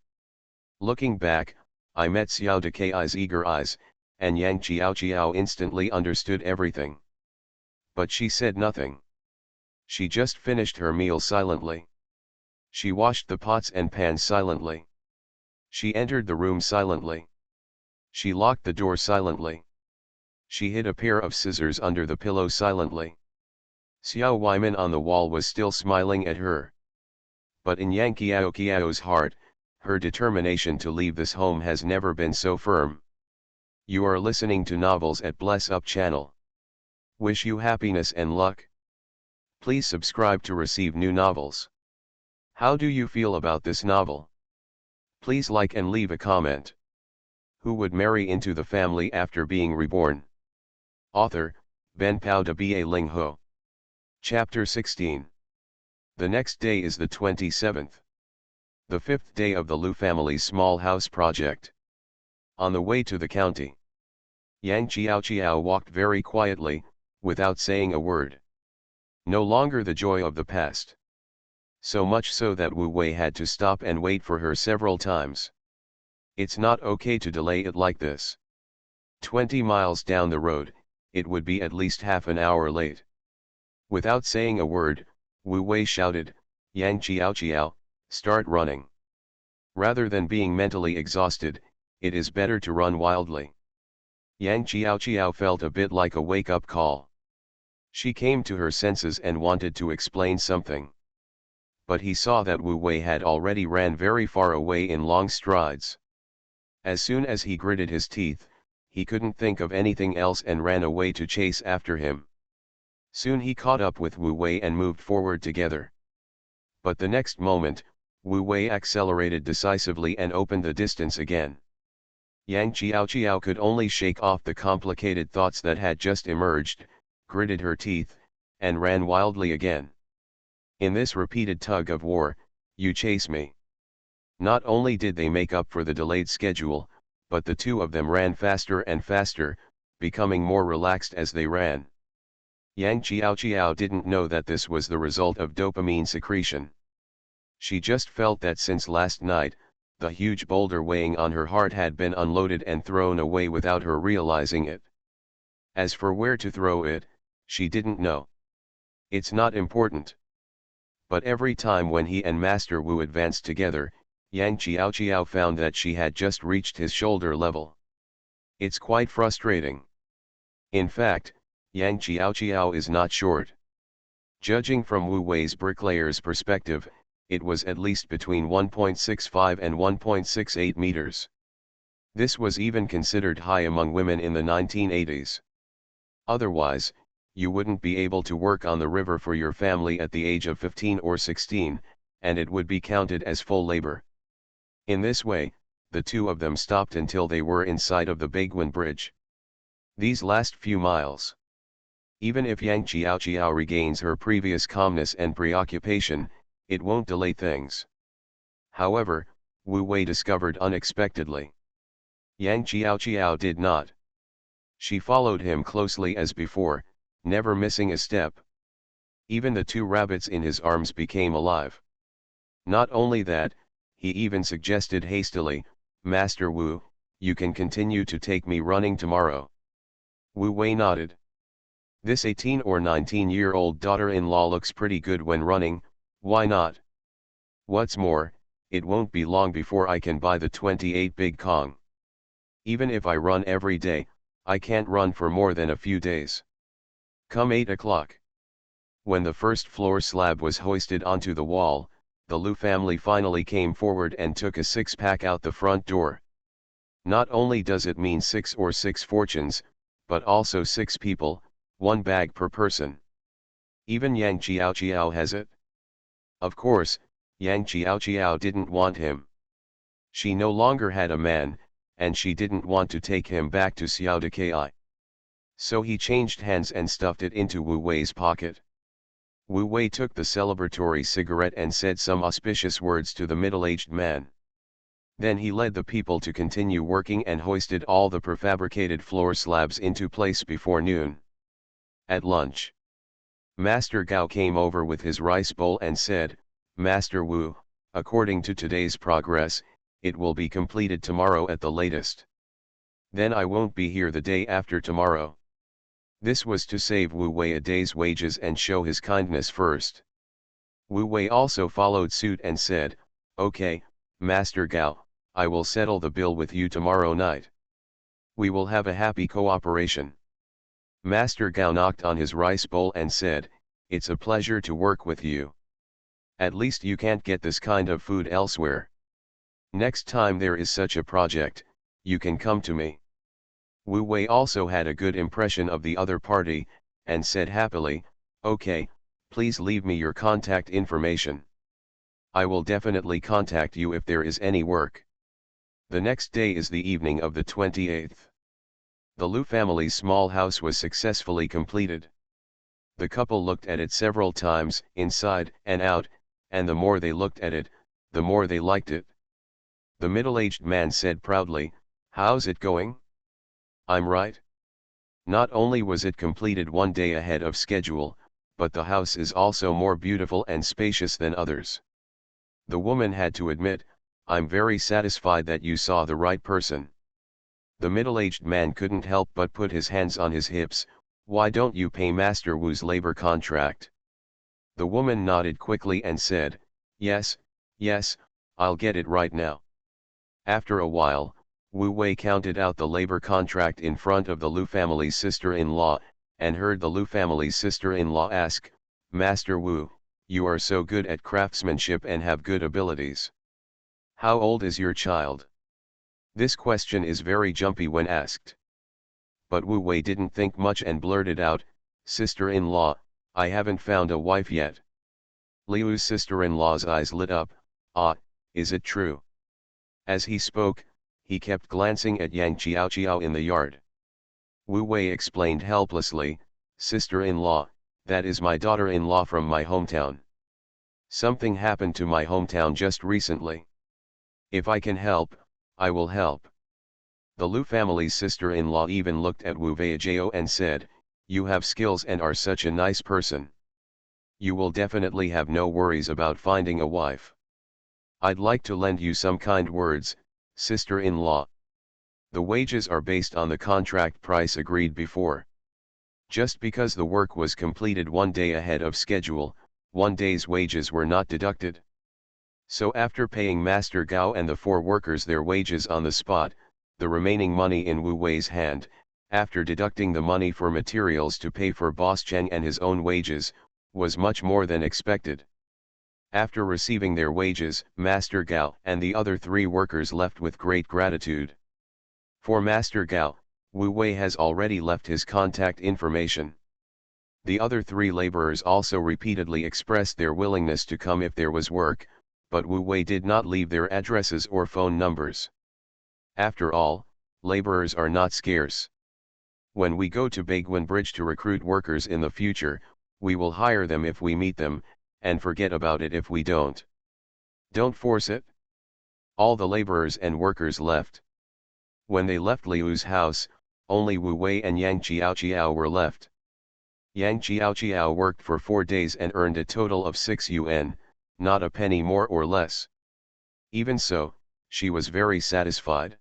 Looking back, I met Xiao Dekai's eager eyes, and Yang Chiao instantly understood everything. But she said nothing. She just finished her meal silently. She washed the pots and pans silently. She entered the room silently. She locked the door silently. She hid a pair of scissors under the pillow silently. Xiao Weiman on the wall was still smiling at her. But in Yang Kiao's heart, her determination to leave this home has never been so firm. You are listening to Novels at Bless Up channel. Wish you happiness and luck. Please subscribe to receive new novels. How do you feel about this novel? Please like and leave a comment. Who would marry into the family after being reborn? Author, Ben Pao de Ba Ling Ho. Chapter 16. The next day is the 27th. The 5th day of the Lu family's small house project. On the way to the county, Yang Chiao walked very quietly, without saying a word. No longer the joy of the past. So much so that Wu Wei had to stop and wait for her several times. It's not okay to delay it like this. 20 miles down the road, it would be at least half an hour late. Without saying a word, Wu Wei shouted, Yang Chiao, start running. Rather than being mentally exhausted, it is better to run wildly. Yang Chiao felt a bit like a wake-up call. She came to her senses and wanted to explain something. But he saw that Wu Wei had already ran very far away in long strides. As soon as he gritted his teeth, he couldn't think of anything else and ran away to chase after him. Soon he caught up with Wu Wei and moved forward together. But the next moment, Wu Wei accelerated decisively and opened the distance again. Yang Chiao could only shake off the complicated thoughts that had just emerged, gritted her teeth, and ran wildly again. In this repeated tug of war, you chase me. Not only did they make up for the delayed schedule, but the two of them ran faster and faster, becoming more relaxed as they ran. Yang Chiao didn't know that this was the result of dopamine secretion. She just felt that since last night, the huge boulder weighing on her heart had been unloaded and thrown away without her realizing it. As for where to throw it, she didn't know. It's not important. But every time when he and Master Wu advanced together, Yang Chiao found that she had just reached his shoulder level. It's quite frustrating. In fact, Yang Chiao is not short. Judging from Wu Wei's bricklayer's perspective, it was at least between 1.65 and 1.68 meters. This was even considered high among women in the 1980s. Otherwise, you wouldn't be able to work on the river for your family at the age of 15 or 16, and it would be counted as full labor. In this way, the two of them stopped until they were in sight of the Baiguan Bridge. These last few miles. Even if Yang Qiao regains her previous calmness and preoccupation, it won't delay things. However, Wu Wei discovered unexpectedly. Yang Qiao did not. She followed him closely as before, never missing a step. Even the two rabbits in his arms became alive. Not only that, he even suggested hastily, "Master Wu, you can continue to take me running tomorrow." Wu Wei nodded. This 18 or 19-year-old daughter-in-law looks pretty good when running, why not? What's more, it won't be long before I can buy the 28 big Kong. Even if I run every day, I can't run for more than a few days. Come 8 o'clock. When the first floor slab was hoisted onto the wall, the Lu family finally came forward and took a six-pack out the front door. Not only does it mean 6 or 6 fortunes, but also 6 people, 1 bag per person. Even Yang Qiao has it. Of course, Yang Qiao didn't want him. She no longer had a man, and she didn't want to take him back to Xiao de Ki. So he changed hands and stuffed it into Wu Wei's pocket. Wu Wei took the celebratory cigarette and said some auspicious words to the middle-aged man. Then he led the people to continue working and hoisted all the prefabricated floor slabs into place before noon. At lunch, Master Gao came over with his rice bowl and said, "Master Wu, according to today's progress, it will be completed tomorrow at the latest. Then I won't be here the day after tomorrow." This was to save Wu Wei a day's wages and show his kindness first. Wu Wei also followed suit and said, "Okay, Master Gao, I will settle the bill with you tomorrow night. We will have a happy cooperation." Master Gao knocked on his rice bowl and said, "It's a pleasure to work with you. At least you can't get this kind of food elsewhere. Next time there is such a project, you can come to me." Wu Wei also had a good impression of the other party, and said happily, "Okay, please leave me your contact information. I will definitely contact you if there is any work." The next day is the evening of the 28th. The Lu family's small house was successfully completed. The couple looked at it several times, inside and out, and the more they looked at it, the more they liked it. The middle-aged man said proudly, "How's it going? I'm right. Not only was it completed 1 day ahead of schedule, but the house is also more beautiful and spacious than others." The woman had to admit, "I'm very satisfied that you saw the right person." The middle-aged man couldn't help but put his hands on his hips. "Why don't you pay Master Wu's labor contract?" The woman nodded quickly and said, yes, I'll get it right now." After a while, Wu Wei counted out the labor contract in front of the Lu family's sister-in-law, and heard the Lu family's sister-in-law ask, "Master Wu, you are so good at craftsmanship and have good abilities. How old is your child?" This question is very jumpy when asked. But Wu Wei didn't think much and blurted out, "Sister-in-law, I haven't found a wife yet." Liu's sister-in-law's eyes lit up. "Ah, is it true?" As he spoke, he kept glancing at Yang Qiao in the yard. Wu Wei explained helplessly, "Sister-in-law, that is my daughter-in-law from my hometown. Something happened to my hometown just recently. If I can help, I will help." The Lu family's sister-in-law even looked at Wu Weijiao and said, "You have skills and are such a nice person. You will definitely have no worries about finding a wife. I'd like to lend you some kind words, sister-in-law. The wages are based on the contract price agreed before. Just because the work was completed 1 day ahead of schedule, 1 day's wages were not deducted. So after paying Master Gao and the 4 workers their wages on the spot, the remaining money in Wu Wei's hand, after deducting the money for materials to pay for Boss Cheng and his own wages, was much more than expected. After receiving their wages, Master Gao and the other 3 workers left with great gratitude. For Master Gao, Wu Wei has already left his contact information. The other 3 laborers also repeatedly expressed their willingness to come if there was work, but Wu Wei did not leave their addresses or phone numbers. After all, laborers are not scarce. When we go to Baiguan Bridge to recruit workers in the future, we will hire them if we meet them, and forget about it if we don't. Don't force it. All the laborers and workers left. When they left Liu's house, only Wu Wei and Yang Qiao were left. Yang Qiao worked for 4 days and earned a total of 6 yuan, not a penny more or less. Even so, she was very satisfied.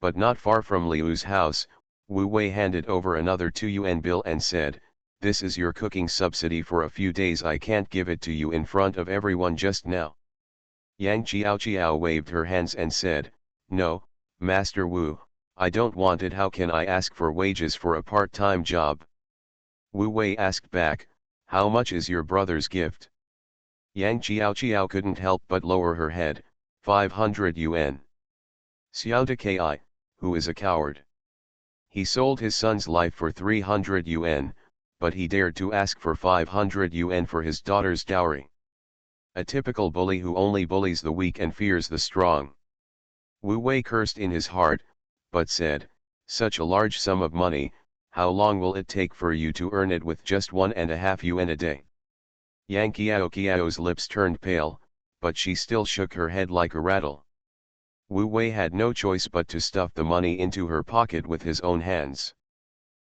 But not far from Liu's house, Wu Wei handed over another 2 yuan bill and said, "This is your cooking subsidy for a few days. I can't give it to you in front of everyone just now." Yang Qiao waved her hands and said, "No, Master Wu, I don't want it. How can I ask for wages for a part-time job?" Wu Wei asked back, "How much is your brother's gift?" Yang Qiao couldn't help but lower her head, 500 yuan. Xiao de Ki, who is a coward. He sold his son's life for 300 yuan, but he dared to ask for 500 yuan for his daughter's dowry. A typical bully who only bullies the weak and fears the strong. Wu Wei cursed in his heart, but said, "Such a large sum of money, how long will it take for you to earn it with just 1.5 yuan a day?" Yang Qiao's lips turned pale, but she still shook her head like a rattle. Wu Wei had no choice but to stuff the money into her pocket with his own hands.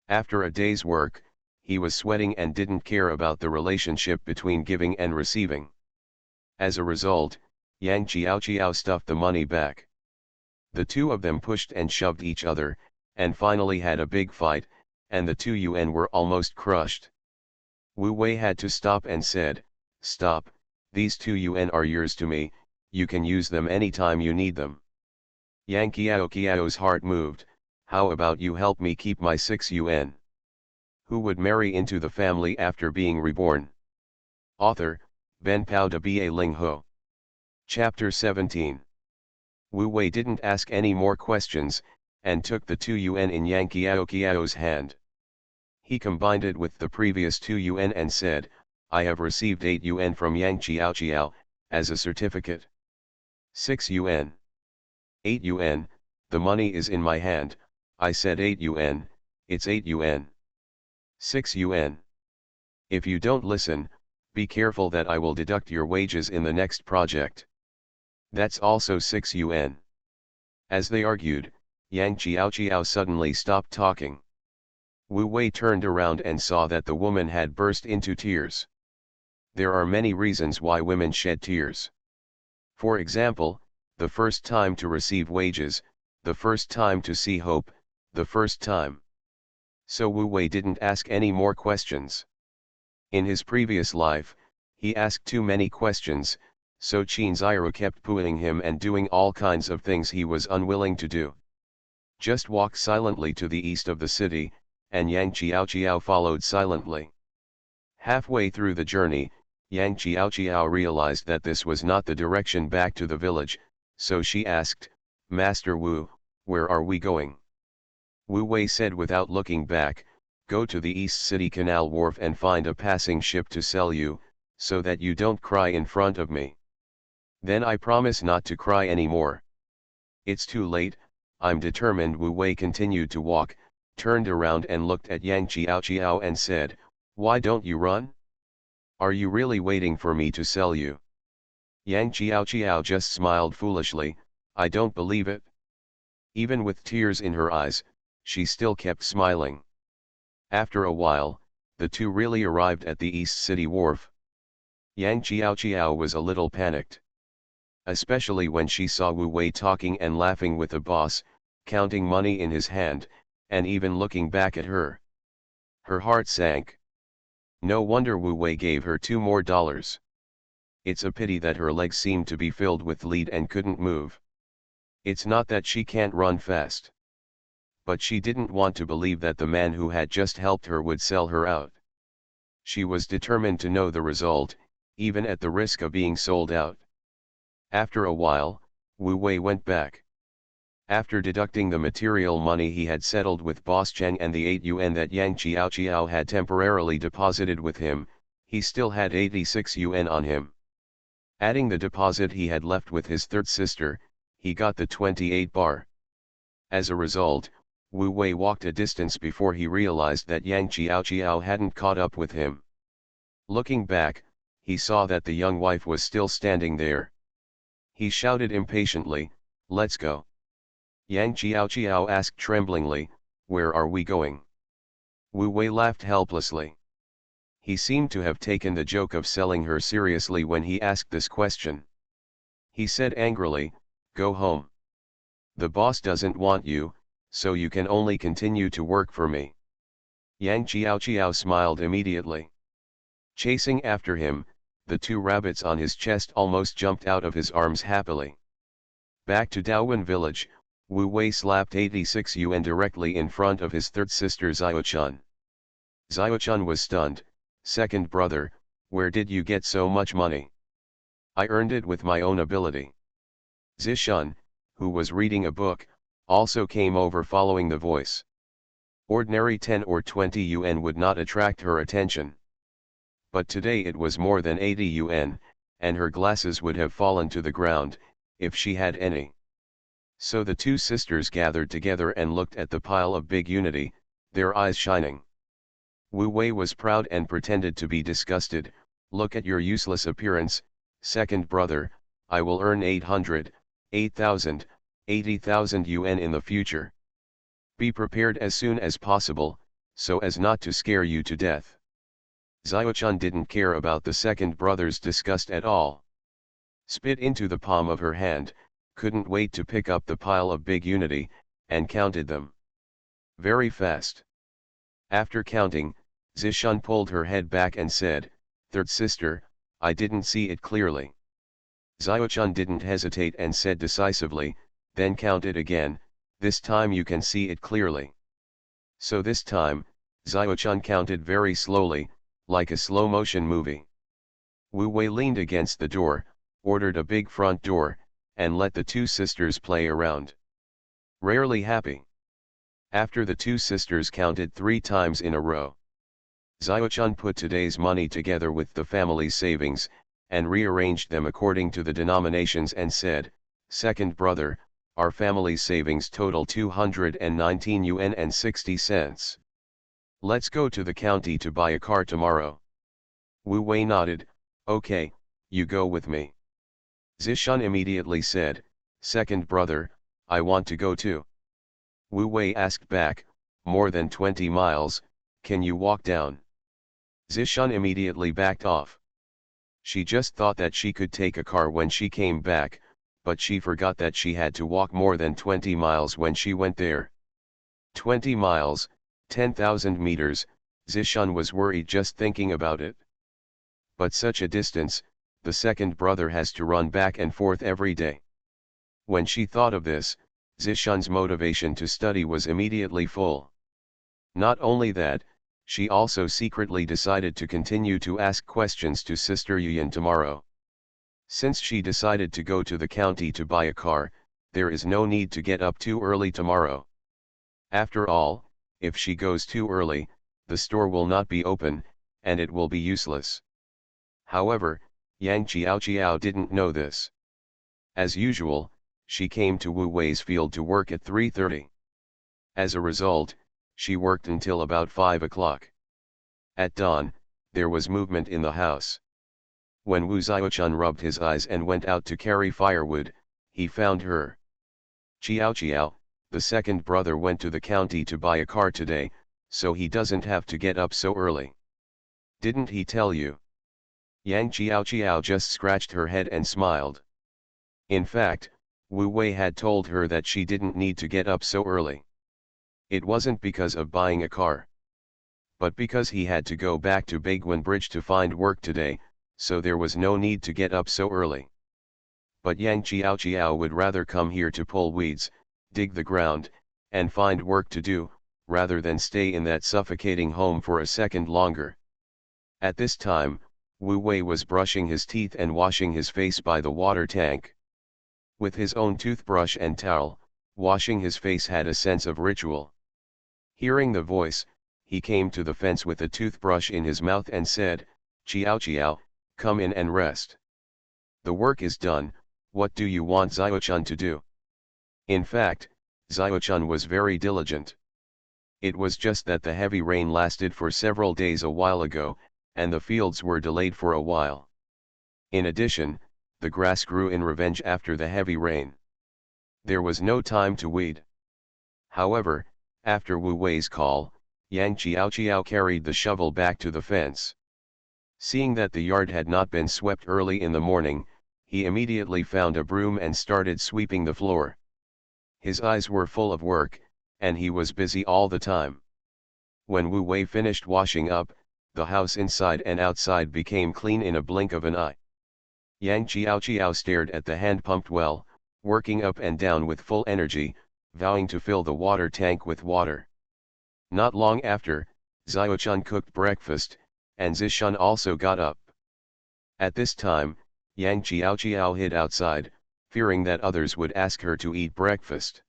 After a day's work, he was sweating and didn't care about the relationship between giving and receiving. As a result, Yang Qiao stuffed the money back. The 2 of them pushed and shoved each other, and finally had a big fight, and the 2 yuan were almost crushed. Wu Wei had to stop and said, "Stop, these 2 yuan are yours to me, you can use them anytime you need them." Yang Qiao's heart moved, "How about you help me keep my 6 yuan? Who would marry into the family after being reborn?" Author, Ben Pao de Ba Ling Ho. Chapter 17. Wu Wei didn't ask any more questions, and took the 2 yuan in Yang Qiao's hand. He combined it with the previous 2 yuan and said, "I have received 8 yuan from Yang Qiao, as a certificate." 6 yuan. 8 yuan, the money is in my hand. I said 8 yuan, it's 8 yuan. 6 yuan. If you don't listen, be careful that I will deduct your wages in the next project. That's also 6 yuan. As they argued, Yang Qiao suddenly stopped talking. Wu Wei turned around and saw that the woman had burst into tears. There are many reasons why women shed tears. For example, the first time to receive wages, the first time to see hope, the first time. So Wu Wei didn't ask any more questions. In his previous life, he asked too many questions, so Qin Ziro kept pooing him and doing all kinds of things he was unwilling to do. Just walk silently to the east of the city, and Yang Qiao followed silently. Halfway through the journey, Yang Qiao realized that this was not the direction back to the village, so she asked, "Master Wu, where are we going?" Wu Wei said without looking back, "Go to the East City Canal Wharf and find a passing ship to sell you, so that you don't cry in front of me. Then I promise not to cry anymore." "It's too late, I'm determined." Wu Wei continued to walk, turned around and looked at Yang Qiao and said, "Why don't you run? Are you really waiting for me to sell you?" Yang Qiao just smiled foolishly, "I don't believe it." Even with tears in her eyes, she still kept smiling. After a while, the 2 really arrived at the East City Wharf. Yang Qiao was a little panicked. Especially when she saw Wu Wei talking and laughing with the boss, counting money in his hand, and even looking back at her. Her heart sank. No wonder Wu Wei gave her $2 more. It's a pity that her legs seemed to be filled with lead and couldn't move. It's not that she can't run fast. But she didn't want to believe that the man who had just helped her would sell her out. She was determined to know the result, even at the risk of being sold out. After a while, Wu Wei went back. After deducting the material money he had settled with Boss Cheng and the 8 yuan that Yang Chiao had temporarily deposited with him, he still had 86 yuan on him. Adding the deposit he had left with his third sister, he got the 28 bar. As a result, Wu Wei walked a distance before he realized that Yang Chiao hadn't caught up with him. Looking back, he saw that the young wife was still standing there. He shouted impatiently, "Let's go." Yang Chiao asked tremblingly, "Where are we going?" Wu Wei laughed helplessly. He seemed to have taken the joke of selling her seriously when he asked this question. He said angrily, "Go home. The boss doesn't want you, so you can only continue to work for me." Yang Chiao smiled immediately. Chasing after him, the 2 rabbits on his chest almost jumped out of his arms happily. Back to Daowen village, Wu Wei slapped 86 yuan directly in front of his third sister Xiaochun. Xiaochun was stunned. "Second brother, where did you get so much money?" "I earned it with my own ability." Zishun, who was reading a book, also came over following the voice. Ordinary 10 or 20 yuan would not attract her attention. But today it was more than 80 yuan, and her glasses would have fallen to the ground, if she had any. So the 2 sisters gathered together and looked at the pile of big unity, their eyes shining. Wu Wei was proud and pretended to be disgusted. "Look at your useless appearance, second brother. I will earn 800, 8,000, 80,000 yuan in the future. Be prepared as soon as possible, so as not to scare you to death." Xiaochun didn't care about the second brother's disgust at all. Spit into the palm of her hand, couldn't wait to pick up the pile of big unity, and counted them. Very fast. After counting, Zishun pulled her head back and said, "Third sister, I didn't see it clearly." Xiaochun didn't hesitate and said decisively, "Then count it again, this time you can see it clearly." So this time, Xiaochun counted very slowly, like a slow-motion movie. Wu Wei leaned against the door, ordered a big front door, and let the 2 sisters play around. Rarely happy. After the 2 sisters counted 3 times in a row, Xiaochun put today's money together with the family's savings, and rearranged them according to the denominations and said, "Second brother, our family's savings total 219 yuan and 60 cents. Let's go to the county to buy a car tomorrow." Wu Wei nodded, "Okay, you go with me." Zishun immediately said, "Second brother, I want to go too." Wu Wei asked back, "More than 20 miles, can you walk down?" Zishun immediately backed off. She just thought that she could take a car when she came back, but she forgot that she had to walk more than 20 miles when she went there. 20 miles, 10,000 meters, Zishun was worried just thinking about it. But such a distance, the second brother has to run back and forth every day. When she thought of this, Zishun's motivation to study was immediately full. Not only that, she also secretly decided to continue to ask questions to Sister Yuyan tomorrow. Since she decided to go to the county to buy a car, there is no need to get up too early tomorrow. After all, if she goes too early, the store will not be open, and it will be useless. However, Yang Chiao didn't know this. As usual, she came to Wu Wei's field to work at 3:30. As a result, she worked until about 5 o'clock. At dawn, there was movement in the house. When Wu Xiaochun rubbed his eyes and went out to carry firewood, he found her. "Chiao, the second brother went to the county to buy a car today, so he doesn't have to get up so early. Didn't he tell you?" Yang Chiao just scratched her head and smiled. In fact, Wu Wei had told her that she didn't need to get up so early. It wasn't because of buying a car, but because he had to go back to Baiguan Bridge to find work today, so there was no need to get up so early. But Yang Chiao would rather come here to pull weeds, dig the ground, and find work to do, rather than stay in that suffocating home for a second longer. At this time, Wu Wei was brushing his teeth and washing his face by the water tank. With his own toothbrush and towel, Washing his face had a sense of ritual. Hearing the voice, he came to the fence with a toothbrush in his mouth and said, "Chiao Chiao, come in and rest. The work is done, what do you want Xiao-chun to do?" In fact, Xiao-chun was very diligent. It was just that the heavy rain lasted for several days a while ago, and the fields were delayed for a while. In addition, the grass grew in revenge after the heavy rain. There was no time to weed. However, after Wu Wei's call, Yang Chiao carried the shovel back to the fence. Seeing that the yard had not been swept early in the morning, he immediately found a broom and started sweeping the floor. His eyes were full of work, and he was busy all the time. When Wu Wei finished washing up, the house inside and outside became clean in a blink of an eye. Yang Chiao stared at the hand-pumped well, working up and down with full energy, vowing to fill the water tank with water. Not long after, Xiao-chun cooked breakfast, and Zishun also got up. At this time, Yang Chiao hid outside, fearing that others would ask her to eat breakfast.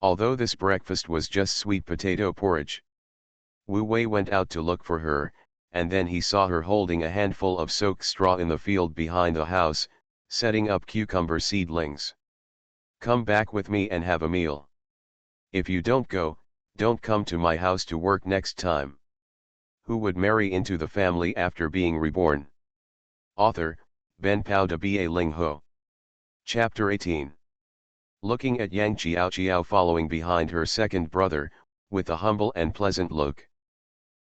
Although this breakfast was just sweet potato porridge. Wu Wei went out to look for her, and then he saw her holding a handful of soaked straw in the field behind the house, setting up cucumber seedlings. "Come back with me and have a meal. If you don't go, don't come to my house to work next time." Who would marry into the family after being reborn? Author, Ben Pao de Ba Ling Ho. Chapter 18. Looking at Yang Chiao following behind her second brother, with a humble and pleasant look.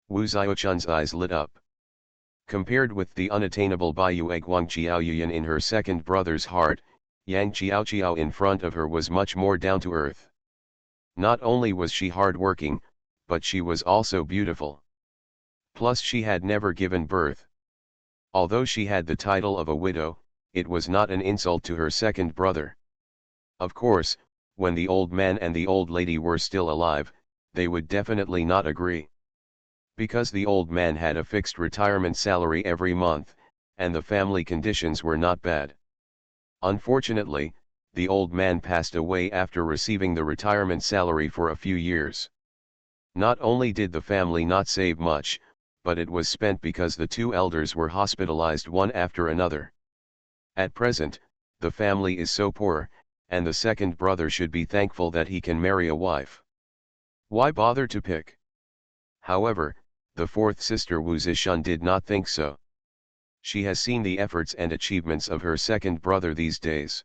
Wu Xiaochun's eyes lit up. Compared with the unattainable Baiyu Guang Qiaoyuan in her second brother's heart, Yang Chiao in front of her was much more down to earth. Not only was she hard-working, but she was also beautiful. Plus she had never given birth. Although she had the title of a widow, it was not an insult to her second brother. Of course, when the old man and the old lady were still alive, they would definitely not agree. Because the old man had a fixed retirement salary every month, and the family conditions were not bad. Unfortunately, the old man passed away after receiving the retirement salary for a few years. Not only did the family not save much, but it was spent because the two elders were hospitalized one after another. At present, the family is so poor, and the second brother should be thankful that he can marry a wife. Why bother to pick? However, the fourth sister Wu Zishun did not think so. She has seen the efforts and achievements of her second brother these days.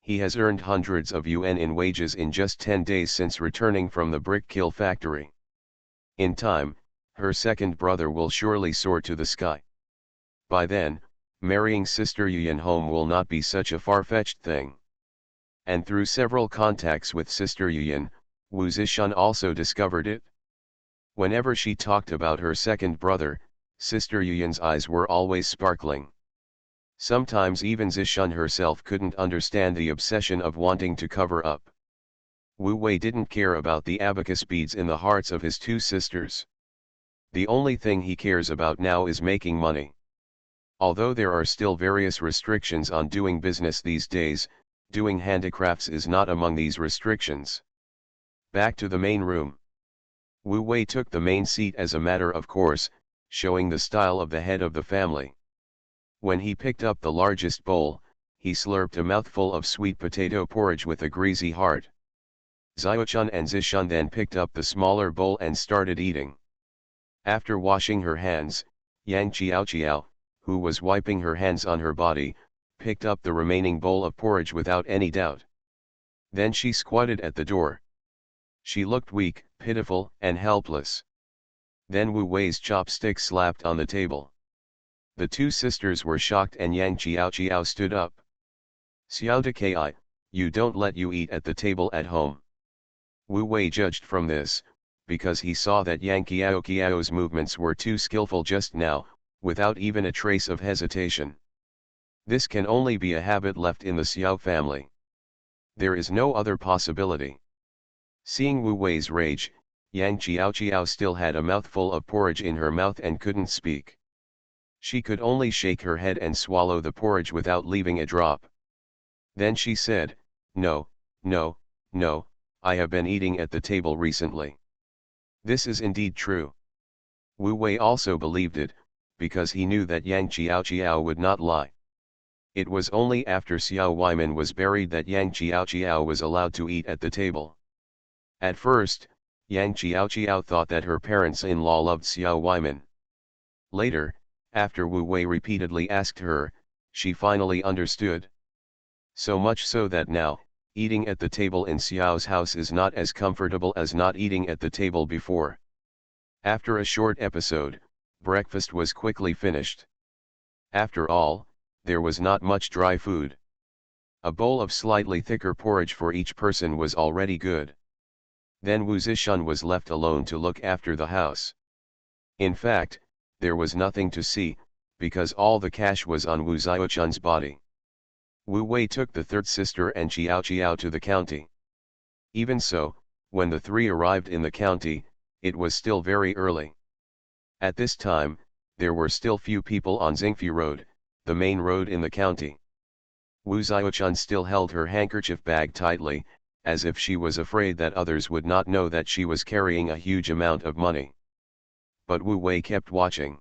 He has earned hundreds of yuan in wages in just 10 days since returning from the brick kiln factory. In time, her second brother will surely soar to the sky. By then, marrying Sister Yuyan home will not be such a far-fetched thing. And through several contacts with Sister Yuyan, Wu Zishun also discovered it. Whenever she talked about her second brother, Sister Yuyan's eyes were always sparkling. Sometimes even Zishun herself couldn't understand the obsession of wanting to cover up. Wu Wei didn't care about the abacus beads in the hearts of his two sisters. The only thing he cares about now is making money. Although there are still various restrictions on doing business these days, doing handicrafts is not among these restrictions. Back to the main room. Wu Wei took the main seat as a matter of course, showing the style of the head of the family. When he picked up the largest bowl, he slurped a mouthful of sweet potato porridge with a greasy heart. Xiaochun and Zishun then picked up the smaller bowl and started eating. After washing her hands, Yang Chiao, who was wiping her hands on her body, picked up the remaining bowl of porridge without any doubt. Then she squatted at the door. She looked weak, pitiful, and helpless. Then Wu Wei's chopstick slapped on the table. The two sisters were shocked and Yang Chiao stood up. "Xiao de Ki, you don't let you eat at the table at home." Wu Wei judged from this, because he saw that Yang Chiao's movements were too skillful just now, without even a trace of hesitation. This can only be a habit left in the Xiao family. There is no other possibility. Seeing Wu Wei's rage, Yang Chiao still had a mouthful of porridge in her mouth and couldn't speak. She could only shake her head and swallow the porridge without leaving a drop. Then she said, "No, no, "No, I have been eating at the table recently." This is indeed true. Wu Wei also believed it, because he knew that Yang Qiao would not lie. It was only after Xiao Weiman was buried that Yang Qiao was allowed to eat at the table. At first, Yang Qiao thought that her parents-in-law loved Xiao Weiman. Later, after Wu Wei repeatedly asked her, she finally understood. So much so that now, eating at the table in Xiao's house is not as comfortable as not eating at the table before. After a short episode, breakfast was quickly finished. After all, there was not much dry food. A bowl of slightly thicker porridge for each person was already good. Then Wu Zishan was left alone to look after the house. In fact, there was nothing to see, because all the cash was on Wu Xiaochun's body. Wu Wei took the third sister and Qiao to the county. Even so, when the three arrived in the county, it was still very early. At this time, there were still few people on Xingfu Road, the main road in the county. Wu Xiaochun still held her handkerchief bag tightly, as if she was afraid that others would not know that she was carrying a huge amount of money. But Wu Wei kept watching.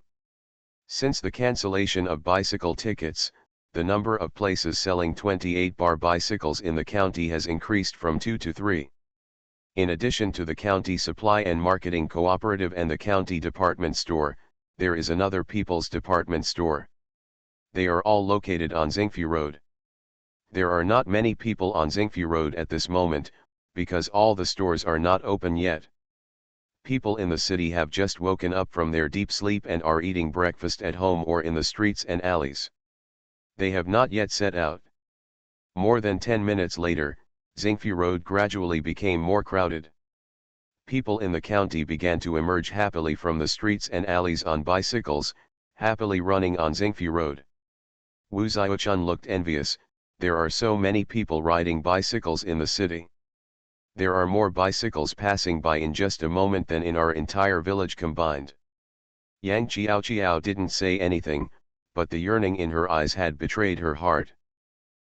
Since the cancellation of bicycle tickets, the number of places selling 28-bar bicycles in the county has increased from 2 to 3. In addition to the county supply and marketing cooperative and the county department store, there is another people's department store. They are all located on Xingfu Road. There are not many people on Xingfu Road at this moment, because all the stores are not open yet. People in the city have just woken up from their deep sleep and are eating breakfast at home or in the streets and alleys. They have not yet set out. More than 10 minutes later, Xingfu Road gradually became more crowded. People in the county began to emerge happily from the streets and alleys on bicycles, happily running on Xingfu Road. Wu Xiaochun looked envious. There are so many people riding bicycles in the city. There are more bicycles passing by in just a moment than in our entire village combined. Yang Qiao didn't say anything, but the yearning in her eyes had betrayed her heart.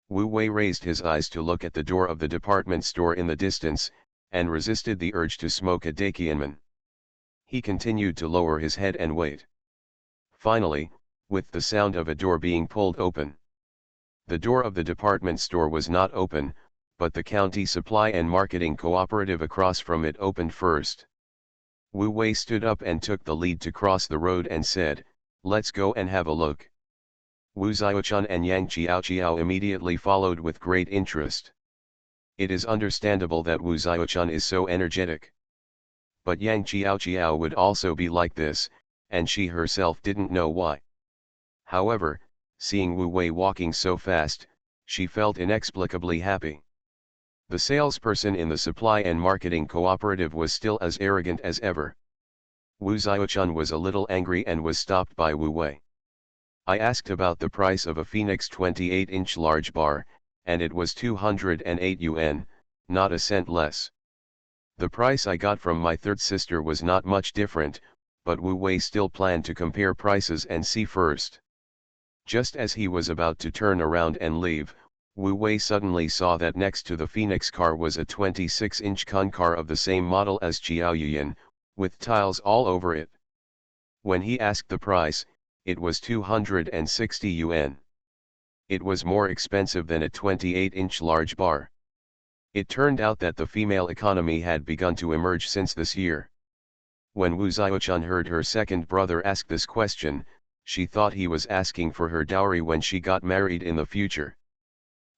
Wu Wei raised his eyes to look at the door of the department store in the distance, and resisted the urge to smoke a Dakianman. He continued to lower his head and wait. Finally, with the sound of a door being pulled open. The door of the department store was not open, but the county supply and marketing cooperative across from it opened first. Wu Wei stood up and took the lead to cross the road and said, "Let's go and have a look." Wu Xiaochun and Yang Qiao immediately followed with great interest. It is understandable that Wu Xiaochun is so energetic. But Yang Qiao would also be like this, and she herself didn't know why. However, seeing Wu Wei walking so fast, she felt inexplicably happy. The salesperson in the supply and marketing cooperative was still as arrogant as ever. Wu Xiaochun was a little angry and was stopped by Wu Wei. I asked about the price of a Phoenix 28-inch large bar, and it was 208 yuan, not a cent less. The price I got from my third sister was not much different, but Wu Wei still planned to compare prices and see first. Just as he was about to turn around and leave, Wu Wei suddenly saw that next to the Phoenix car was a 26-inch Kun car of the same model as Qiaoyuan, with tiles all over it. When he asked the price, it was 260 yuan. It was more expensive than a 28-inch large bar. It turned out that the female economy had begun to emerge since this year. When Wu Xiaochun heard her second brother ask this question, she thought he was asking for her dowry when she got married in the future.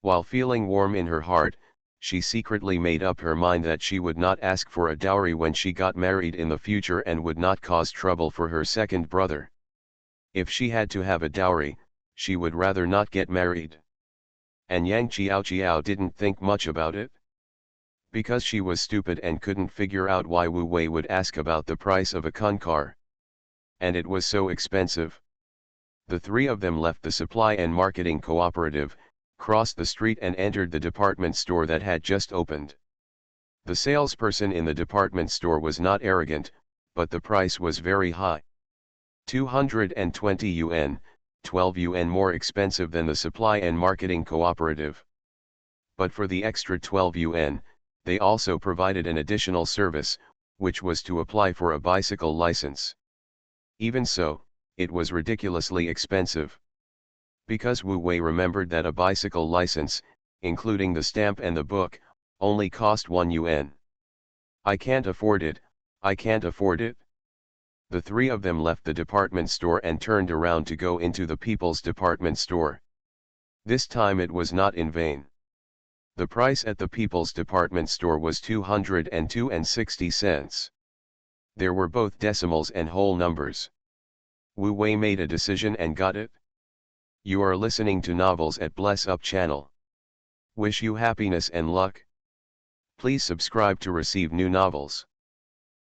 While feeling warm in her heart, she secretly made up her mind that she would not ask for a dowry when she got married in the future and would not cause trouble for her second brother. If she had to have a dowry, she would rather not get married. And Yang Qiao didn't think much about it. Because she was stupid and couldn't figure out why Wu Wei would ask about the price of a Kun car. And it was so expensive. The three of them left the supply and marketing cooperative, crossed the street and entered the department store that had just opened. The salesperson in the department store was not arrogant, but the price was very high. 220 yuan, 12 yuan more expensive than the supply and marketing cooperative. But for the extra 12 yuan, They also provided an additional service, which was to apply for a bicycle license. Even so, it was ridiculously expensive. Because Wu Wei remembered that a bicycle license, including the stamp and the book, only cost 1 yuan. I can't afford it, I can't afford it. The three of them left the department store and turned around to go into the People's Department Store. This time it was not in vain. The price at the People's Department Store was 202.60 cents. There were both decimals and whole numbers. Wu Wei made a decision and got it. You are listening to Novels at Bless Up channel. Wish you happiness and luck. Please subscribe to receive new novels.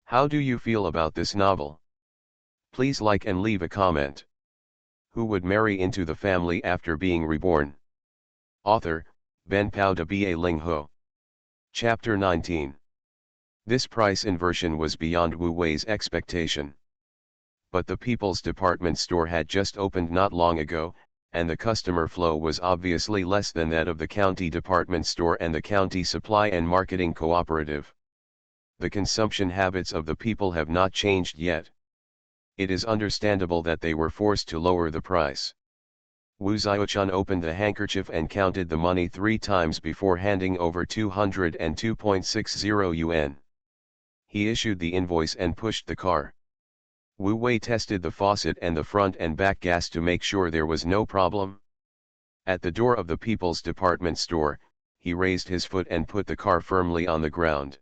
How do you feel about this novel? Please like and leave a comment. Who would marry into the family after being reborn? Author, Ben Pao de Ba Ling Ho. Chapter 19. This price inversion was beyond Wu Wei's expectation. But the People's Department Store had just opened not long ago, and the customer flow was obviously less than that of the County Department Store and the County Supply and Marketing Cooperative. The consumption habits of the people have not changed yet. It is understandable that they were forced to lower the price. Wu Xiaochun opened the handkerchief and counted the money 3 times before handing over 202.60 yuan. He issued the invoice and pushed the car. Wu Wei tested the faucet and the front and back gas to make sure there was no problem. At the door of the People's Department Store, he raised his foot and put the car firmly on the ground.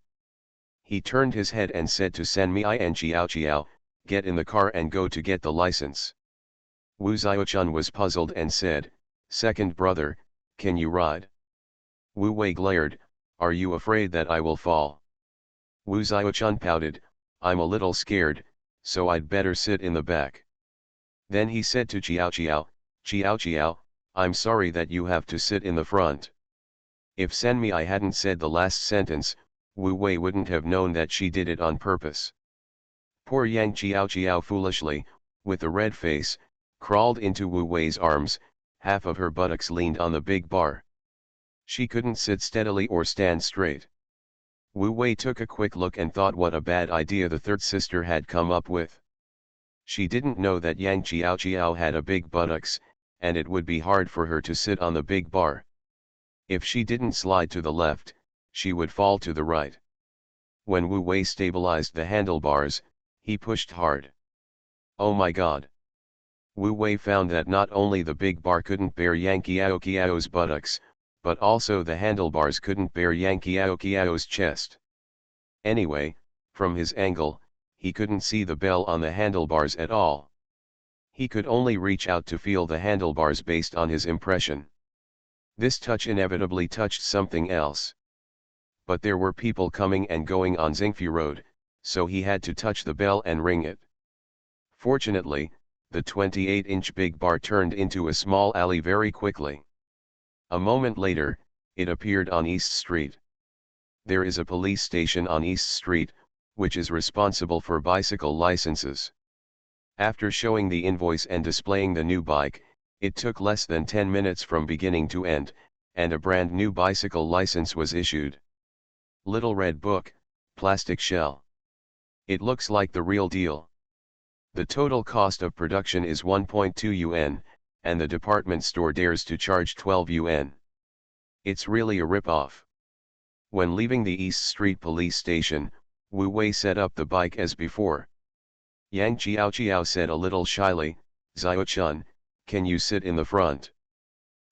He turned his head and said to San Mei and Chiao Chiao, "Get in the car and go to get the license." Wu Xiaochun was puzzled and said, "Second brother, can you ride?" Wu Wei glared, "Are you afraid that I will fall?" Wu Xiaochun pouted, "I'm a little scared, so I'd better sit in the back." Then he said to Chiao Chiao, "Chiao Chiao, I'm sorry that you have to sit in the front." If San Mei hadn't said the last sentence, Wu Wei wouldn't have known that she did it on purpose. Poor Yang Chiao Chiao foolishly, with a red face, crawled into Wu Wei's arms. Half of her buttocks leaned on the big bar. She couldn't sit steadily or stand straight. Wu Wei took a quick look and thought what a bad idea the third sister had come up with. She didn't know that Yang Chiao Chiao had a big buttocks, and it would be hard for her to sit on the big bar. If she didn't slide to the left, she would fall to the right. When Wu Wei stabilized the handlebars, he pushed hard. Oh my God! Wu Wei found that not only the big bar couldn't bear Yang Qiao Qiao's buttocks, but also the handlebars couldn't bear Yang Qiao Qiao's chest. Anyway, from his angle, he couldn't see the bell on the handlebars at all. He could only reach out to feel the handlebars based on his impression. This touch inevitably touched something else. But there were people coming and going on Xingfu Road, so he had to touch the bell and ring it. Fortunately, the 28-inch big bar turned into a small alley very quickly. A moment later, it appeared on East Street. There is a police station on East Street, which is responsible for bicycle licenses. After showing the invoice and displaying the new bike, it took less than 10 minutes from beginning to end, and a brand new bicycle license was issued. Little red book, plastic shell. It looks like the real deal. The total cost of production is 1.2 yuan, and the department store dares to charge 12 yuan. It's really a rip-off. When leaving the East Street police station, Wu Wei set up the bike as before. Yang Chiao Chiao said a little shyly, "Xiaochun, can you sit in the front?"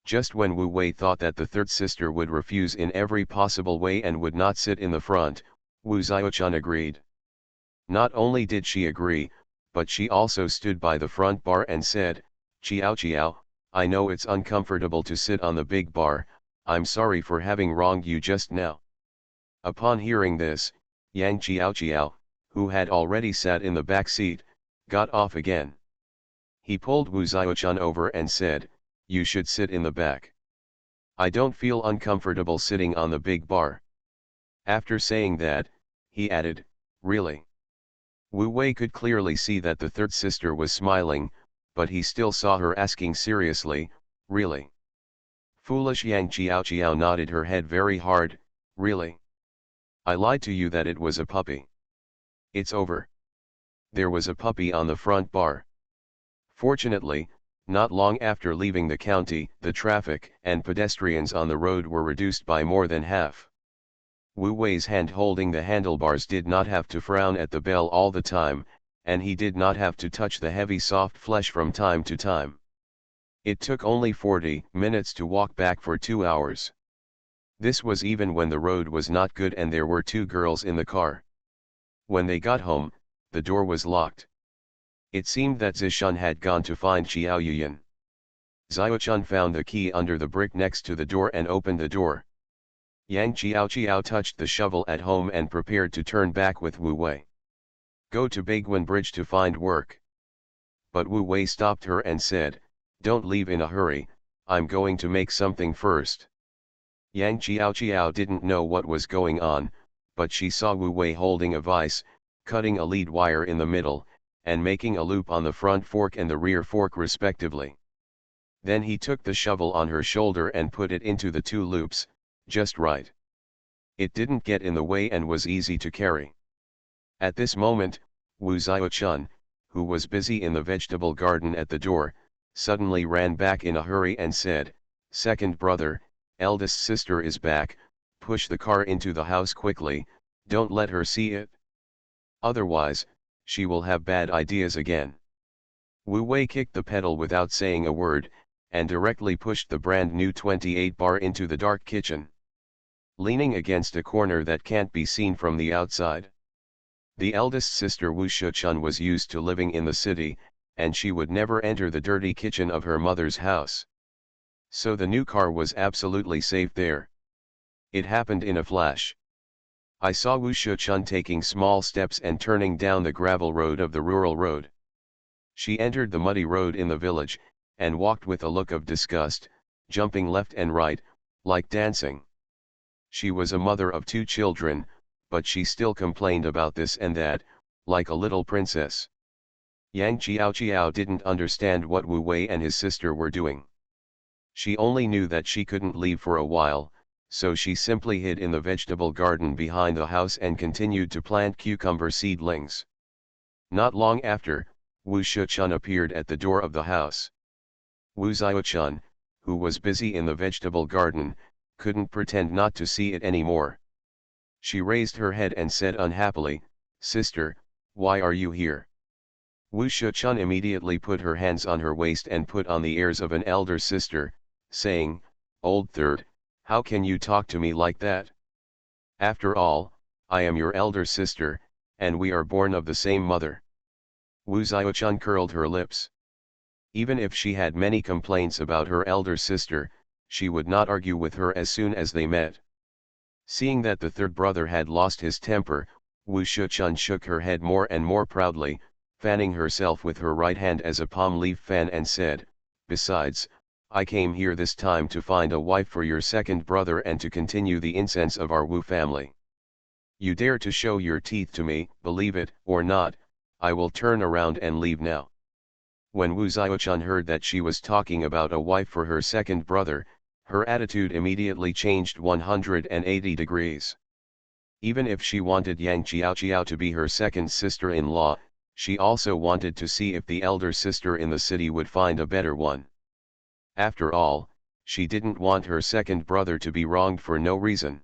Just when Wu Wei thought that the third sister would refuse in every possible way and would not sit in the front, Wu Xiaochun agreed. Not only did she agree, but she also stood by the front bar and said, "Chiao Chiao, I know it's uncomfortable to sit on the big bar, I'm sorry for having wronged you just now." Upon hearing this, Yang Chiao Chiao, who had already sat in the back seat, got off again. He pulled Wu Xiaochun over and said, "You should sit in the back. I don't feel uncomfortable sitting on the big bar." After saying that, he added, "Really?" Wu Wei could clearly see that the third sister was smiling, but he still saw her asking seriously, "Really?" Foolish Yang Chiao Chiao nodded her head very hard, "Really?" I lied to you that it was a puppy. It's over. There was a puppy on the front bar. Fortunately, not long after leaving the county, the traffic and pedestrians on the road were reduced by more than half. Wu Wei's hand holding the handlebars did not have to frown at the bell all the time, and he did not have to touch the heavy soft flesh from time to time. It took only 40 minutes to walk back for 2 hours. This was even when the road was not good and there were 2 girls in the car. When they got home, the door was locked. It seemed that Zishan had gone to find Xiao Yuyan. Xiaochun found the key under the brick next to the door and opened the door. Yang Qiao touched the shovel at home and prepared to turn back with Wu Wei. Go to Baiguan Bridge to find work. But Wu Wei stopped her and said, don't leave in a hurry, I'm going to make something first. Yang Qiao didn't know what was going on, but she saw Wu Wei holding a vise, cutting a lead wire in the middle, and making a loop on the front fork and the rear fork respectively. Then he took the shovel on her shoulder and put it into the 2 loops, just right. It didn't get in the way and was easy to carry. At this moment, Wu Xiaochun, who was busy in the vegetable garden at the door, suddenly ran back in a hurry and said, second brother, eldest sister is back, push the car into the house quickly, don't let her see it. Otherwise, she will have bad ideas again. Wu Wei kicked the pedal without saying a word, and directly pushed the brand new 28 bar into the dark kitchen. Leaning against a corner that can't be seen from the outside. The eldest sister Wu Shuchun was used to living in the city, and she would never enter the dirty kitchen of her mother's house. So the new car was absolutely safe there. It happened in a flash. I saw Wu Shuchun taking small steps and turning down the gravel road of the rural road. She entered the muddy road in the village, and walked with a look of disgust, jumping left and right, like dancing. She was a mother of 2 children, but she still complained about this and that, like a little princess. Yang Qiao didn't understand what Wu Wei and his sister were doing. She only knew that she couldn't leave for a while, so she simply hid in the vegetable garden behind the house and continued to plant cucumber seedlings. Not long after, Wu Shuchun appeared at the door of the house. Wu Xiaochun, who was busy in the vegetable garden, couldn't pretend not to see it anymore. She raised her head and said unhappily, sister, why are you here? Wu Shuchun immediately put her hands on her waist and put on the airs of an elder sister, saying, old third, how can you talk to me like that? After all, I am your elder sister, and we are born of the same mother. Wu Xiaochun curled her lips. Even if she had many complaints about her elder sister, she would not argue with her as soon as they met. Seeing that the third brother had lost his temper, Wu Shuchun shook her head more and more proudly, fanning herself with her right hand as a palm leaf fan and said, besides, I came here this time to find a wife for your second brother and to continue the incense of our Wu family. You dare to show your teeth to me, believe it or not, I will turn around and leave now. When Wu Xiaochun heard that she was talking about a wife for her second brother, her attitude immediately changed 180 degrees. Even if she wanted Yang Qiao to be her second sister-in-law, she also wanted to see if the elder sister in the city would find a better one. After all, she didn't want her second brother to be wronged for no reason.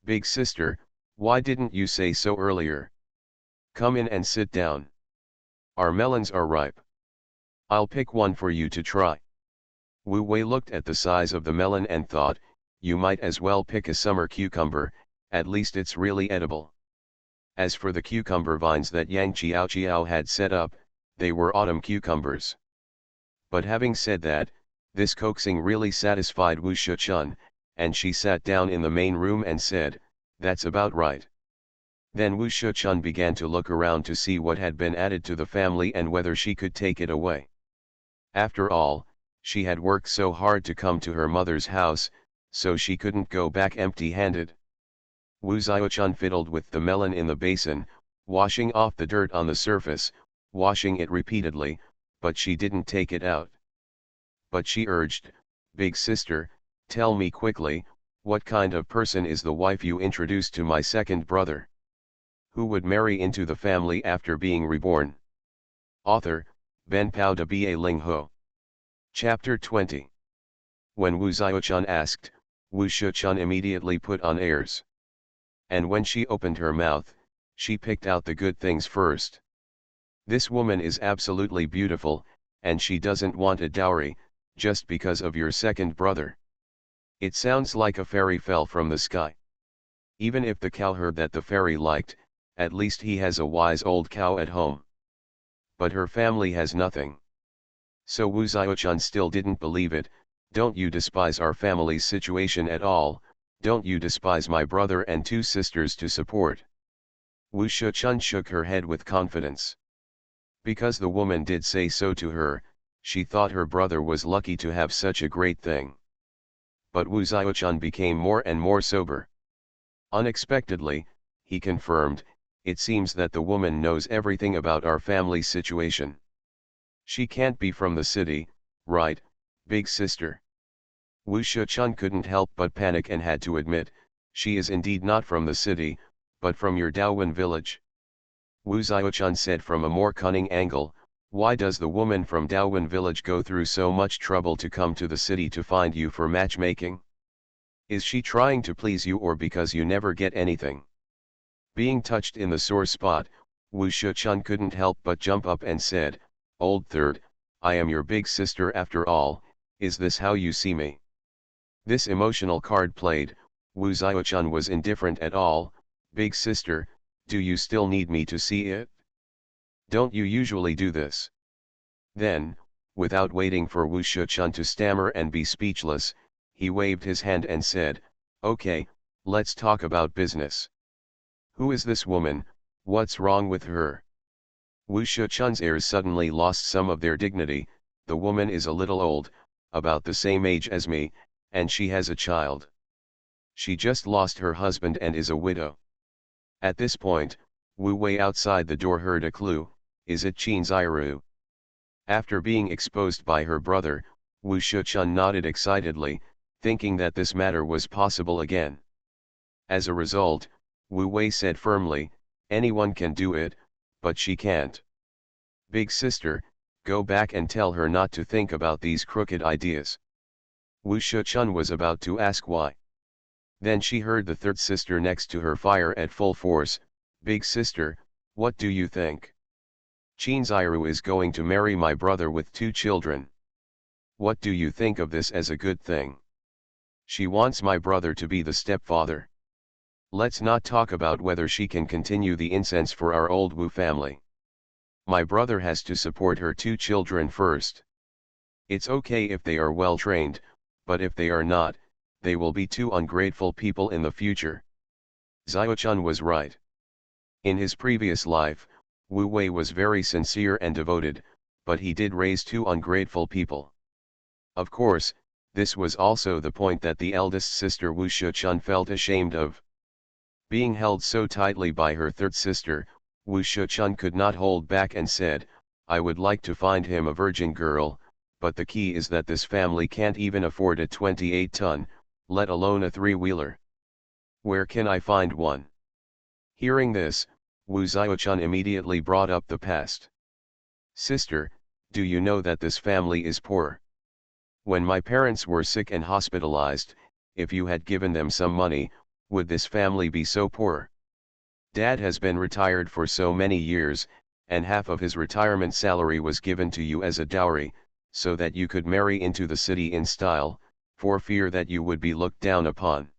Big sister, why didn't you say so earlier? Come in and sit down. Our melons are ripe. I'll pick one for you to try. Wu Wei looked at the size of the melon and thought, you might as well pick a summer cucumber, at least it's really edible. As for the cucumber vines that Yang Qiao had set up, they were autumn cucumbers. But having said that, this coaxing really satisfied Wu Shuchun, and she sat down in the main room and said, that's about right. Then Wu Shuchun began to look around to see what had been added to the family and whether she could take it away. After all, she had worked so hard to come to her mother's house, so she couldn't go back empty-handed. Wu Xiaochun fiddled with the melon in the basin, washing off the dirt on the surface, washing it repeatedly, but she didn't take it out. But she urged, big sister, tell me quickly, What kind of person is the wife you introduced to my second brother? Who would marry into the family after being reborn? Author, Ben Pao de Ba Ling Ho. Chapter 20. When Wu Xiaochun asked, Wu Shichun immediately put on airs. And when she opened her mouth, she picked out the good things first. This woman is absolutely beautiful, and she doesn't want a dowry, just because of your second brother. It sounds like a fairy fell from the sky. Even if the cowherd that the fairy liked, at least he has a wise old cow at home. But her family has nothing. So Wu Xiaochun still didn't believe it. Don't you despise our family's situation at all? Don't you despise my brother and two sisters to support? Wu Shichun shook her head with confidence. Because the woman did say so to her, she thought her brother was lucky to have such a great thing. But Wu Xiaochun became more and more sober. Unexpectedly, he confirmed, it seems that the woman knows everything about our family situation. She can't be from the city, right, big sister? Wu Shichun couldn't help but panic and had to admit, she is indeed not from the city, but from your Daowen village. Wu Xiaochun said from a more cunning angle, why does the woman from Daowen village go through so much trouble to come to the city to find you for matchmaking? Is she trying to please you or because you never get anything? Being touched in the sore spot, Wu Shichun couldn't help but jump up and said, Old third, I am your big sister after all, is this how you see me? This emotional card played, Wu Xiaochun was indifferent at all. Big sister, do you still need me to see it? Don't you usually do this? Then, without waiting for Wu Shichun to stammer and be speechless, he waved his hand and said, okay, let's talk about business. Who is this woman, what's wrong with her? Wu Shichun's airs suddenly lost some of their dignity. The woman is a little old, about the same age as me, and she has a child. She just lost her husband and is a widow. At this point, Wu Wei outside the door heard a clue, is it Qin Ziru? After being exposed by her brother, Wu Shichun nodded excitedly, thinking that this matter was possible again. As a result, Wu Wei said firmly, anyone can do it, but she can't. Big sister, go back and tell her not to think about these crooked ideas. Wu Shichun was about to ask why. Then she heard the third sister next to her fire at full force, big sister, what do you think? Qin Ziru is going to marry my brother with 2 children. What do you think of this as a good thing? She wants my brother to be the stepfather. Let's not talk about whether she can continue the incense for our old Wu family. My brother has to support her 2 children first. It's okay if they are well trained, but if they are not, they will be 2 ungrateful people in the future. Xiaochun was right. In his previous life, Wu Wei was very sincere and devoted, but he did raise 2 ungrateful people. Of course, this was also the point that the eldest sister Wu Shichun felt ashamed of. Being held so tightly by her third sister, Wu Shichun could not hold back and said, I would like to find him a virgin girl, but the key is that this family can't even afford a 28-ton, let alone a 3-wheeler. Where can I find one? Hearing this, Wu Xiaochun immediately brought up the past. Sister, do you know that this family is poor? When my parents were sick and hospitalized, if you had given them some money, would this family be so poor? Dad has been retired for so many years, and half of his retirement salary was given to you as a dowry, so that you could marry into the city in style, for fear that you would be looked down upon.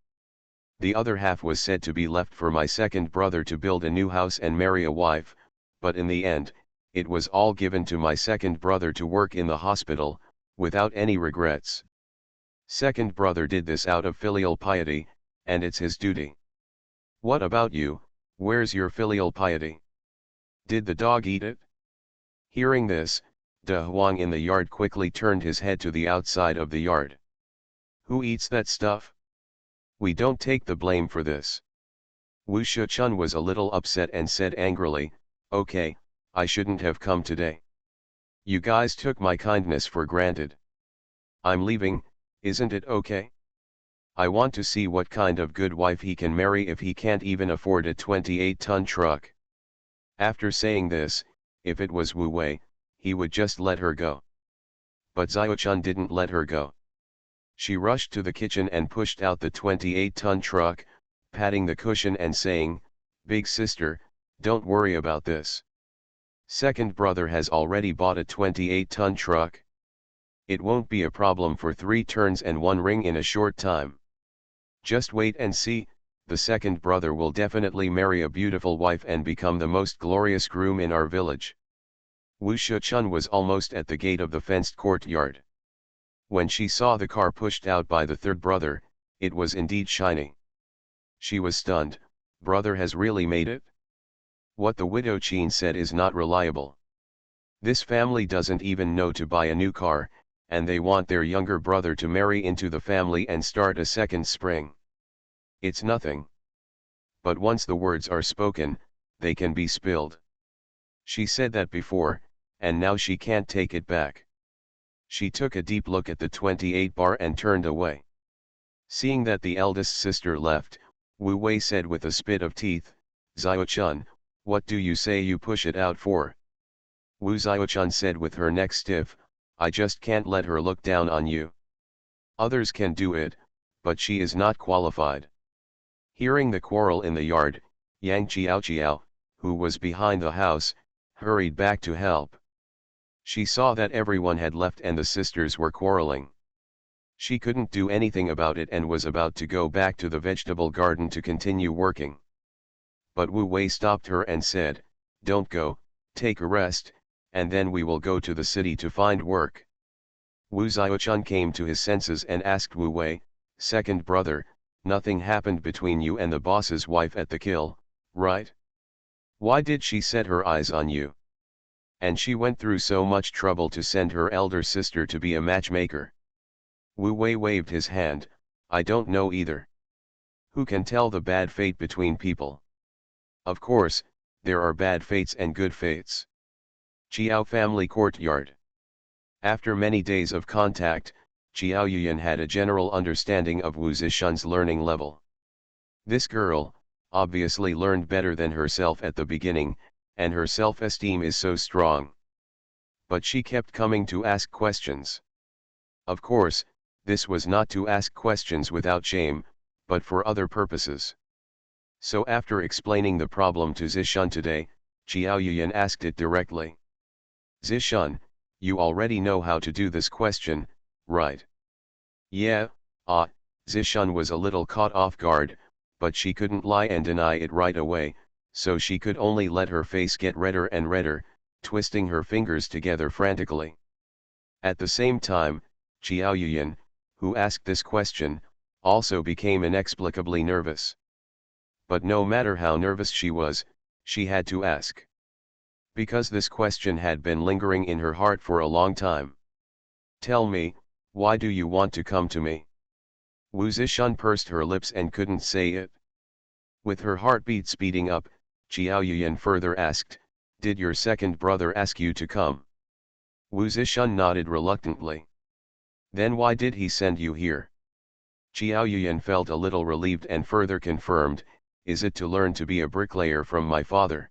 The other half was said to be left for my second brother to build a new house and marry a wife, but in the end, it was all given to my second brother to work in the hospital, without any regrets. Second brother did this out of filial piety, and it's his duty. What about you, where's your filial piety? Did the dog eat it? Hearing this, De Huang in the yard quickly turned his head to the outside of the yard. Who eats that stuff? We don't take the blame for this. Wu Shichun was a little upset and said angrily, okay, I shouldn't have come today. You guys took my kindness for granted. I'm leaving, isn't it okay? I want to see what kind of good wife he can marry if he can't even afford a 28-ton truck. After saying this, if it was Wu Wei, he would just let her go. But Xiao-chun didn't let her go. She rushed to the kitchen and pushed out the 28-ton truck, patting the cushion and saying, "Big sister, don't worry about this. Second brother has already bought a 28-ton truck. It won't be a problem for 3 turns and 1 ring in a short time. Just wait and see, the second brother will definitely marry a beautiful wife and become the most glorious groom in our village." Wu Shichun was almost at the gate of the fenced courtyard. When she saw the car pushed out by the third brother, it was indeed shiny. She was stunned. Brother has really made it? What the widow Qin said is not reliable. This family doesn't even know to buy a new car, and they want their younger brother to marry into the family and start a second spring. It's nothing. But once the words are spoken, they can be spilled. She said that before, and now she can't take it back. She took a deep look at the 28 bar and turned away. Seeing that the eldest sister left, Wu Wei said with a spit of teeth, "Xiao-chun, what do you say you push it out for?" Wu Xiao-chun said with her neck stiff, "I just can't let her look down on you. Others can do it, but she is not qualified." Hearing the quarrel in the yard, Yang Chiao, who was behind the house, hurried back to help. She saw that everyone had left and the sisters were quarreling. She couldn't do anything about it and was about to go back to the vegetable garden to continue working. But Wu Wei stopped her and said, "Don't go, take a rest, and then we will go to the city to find work." Wu Xiaochun came to his senses and asked Wu Wei, "Second brother, nothing happened between you and the boss's wife at the kill, right? Why did she set her eyes on you? And she went through so much trouble to send her elder sister to be a matchmaker." Wu Wei waved his hand, "I don't know either. Who can tell the bad fate between people? Of course, there are bad fates and good fates." Chiao family courtyard. After many days of contact, Chiao Yuyan had a general understanding of Wu Zishun's learning level. This girl, obviously learned better than herself at the beginning, and her self-esteem is so strong. But she kept coming to ask questions. Of course, this was not to ask questions without shame, but for other purposes. So after explaining the problem to Zishun today, Chiao Yuyan asked it directly. "Zishun, you already know how to do this question, right?" "Yeah, Zishun was a little caught off guard, but she couldn't lie and deny it right away, so she could only let her face get redder and redder, twisting her fingers together frantically. At the same time, Chiao Yuyan, who asked this question, also became inexplicably nervous. But no matter how nervous she was, she had to ask. Because this question had been lingering in her heart for a long time. "Tell me, why do you want to come to me?" Wu Zishun pursed her lips and couldn't say it. With her heartbeat speeding up, Chiao Yuyan further asked, "Did your second brother ask you to come?" Wu Zishun nodded reluctantly. "Then why did he send you here?" Chiao Yuyan felt a little relieved and further confirmed, "Is it to learn to be a bricklayer from my father?"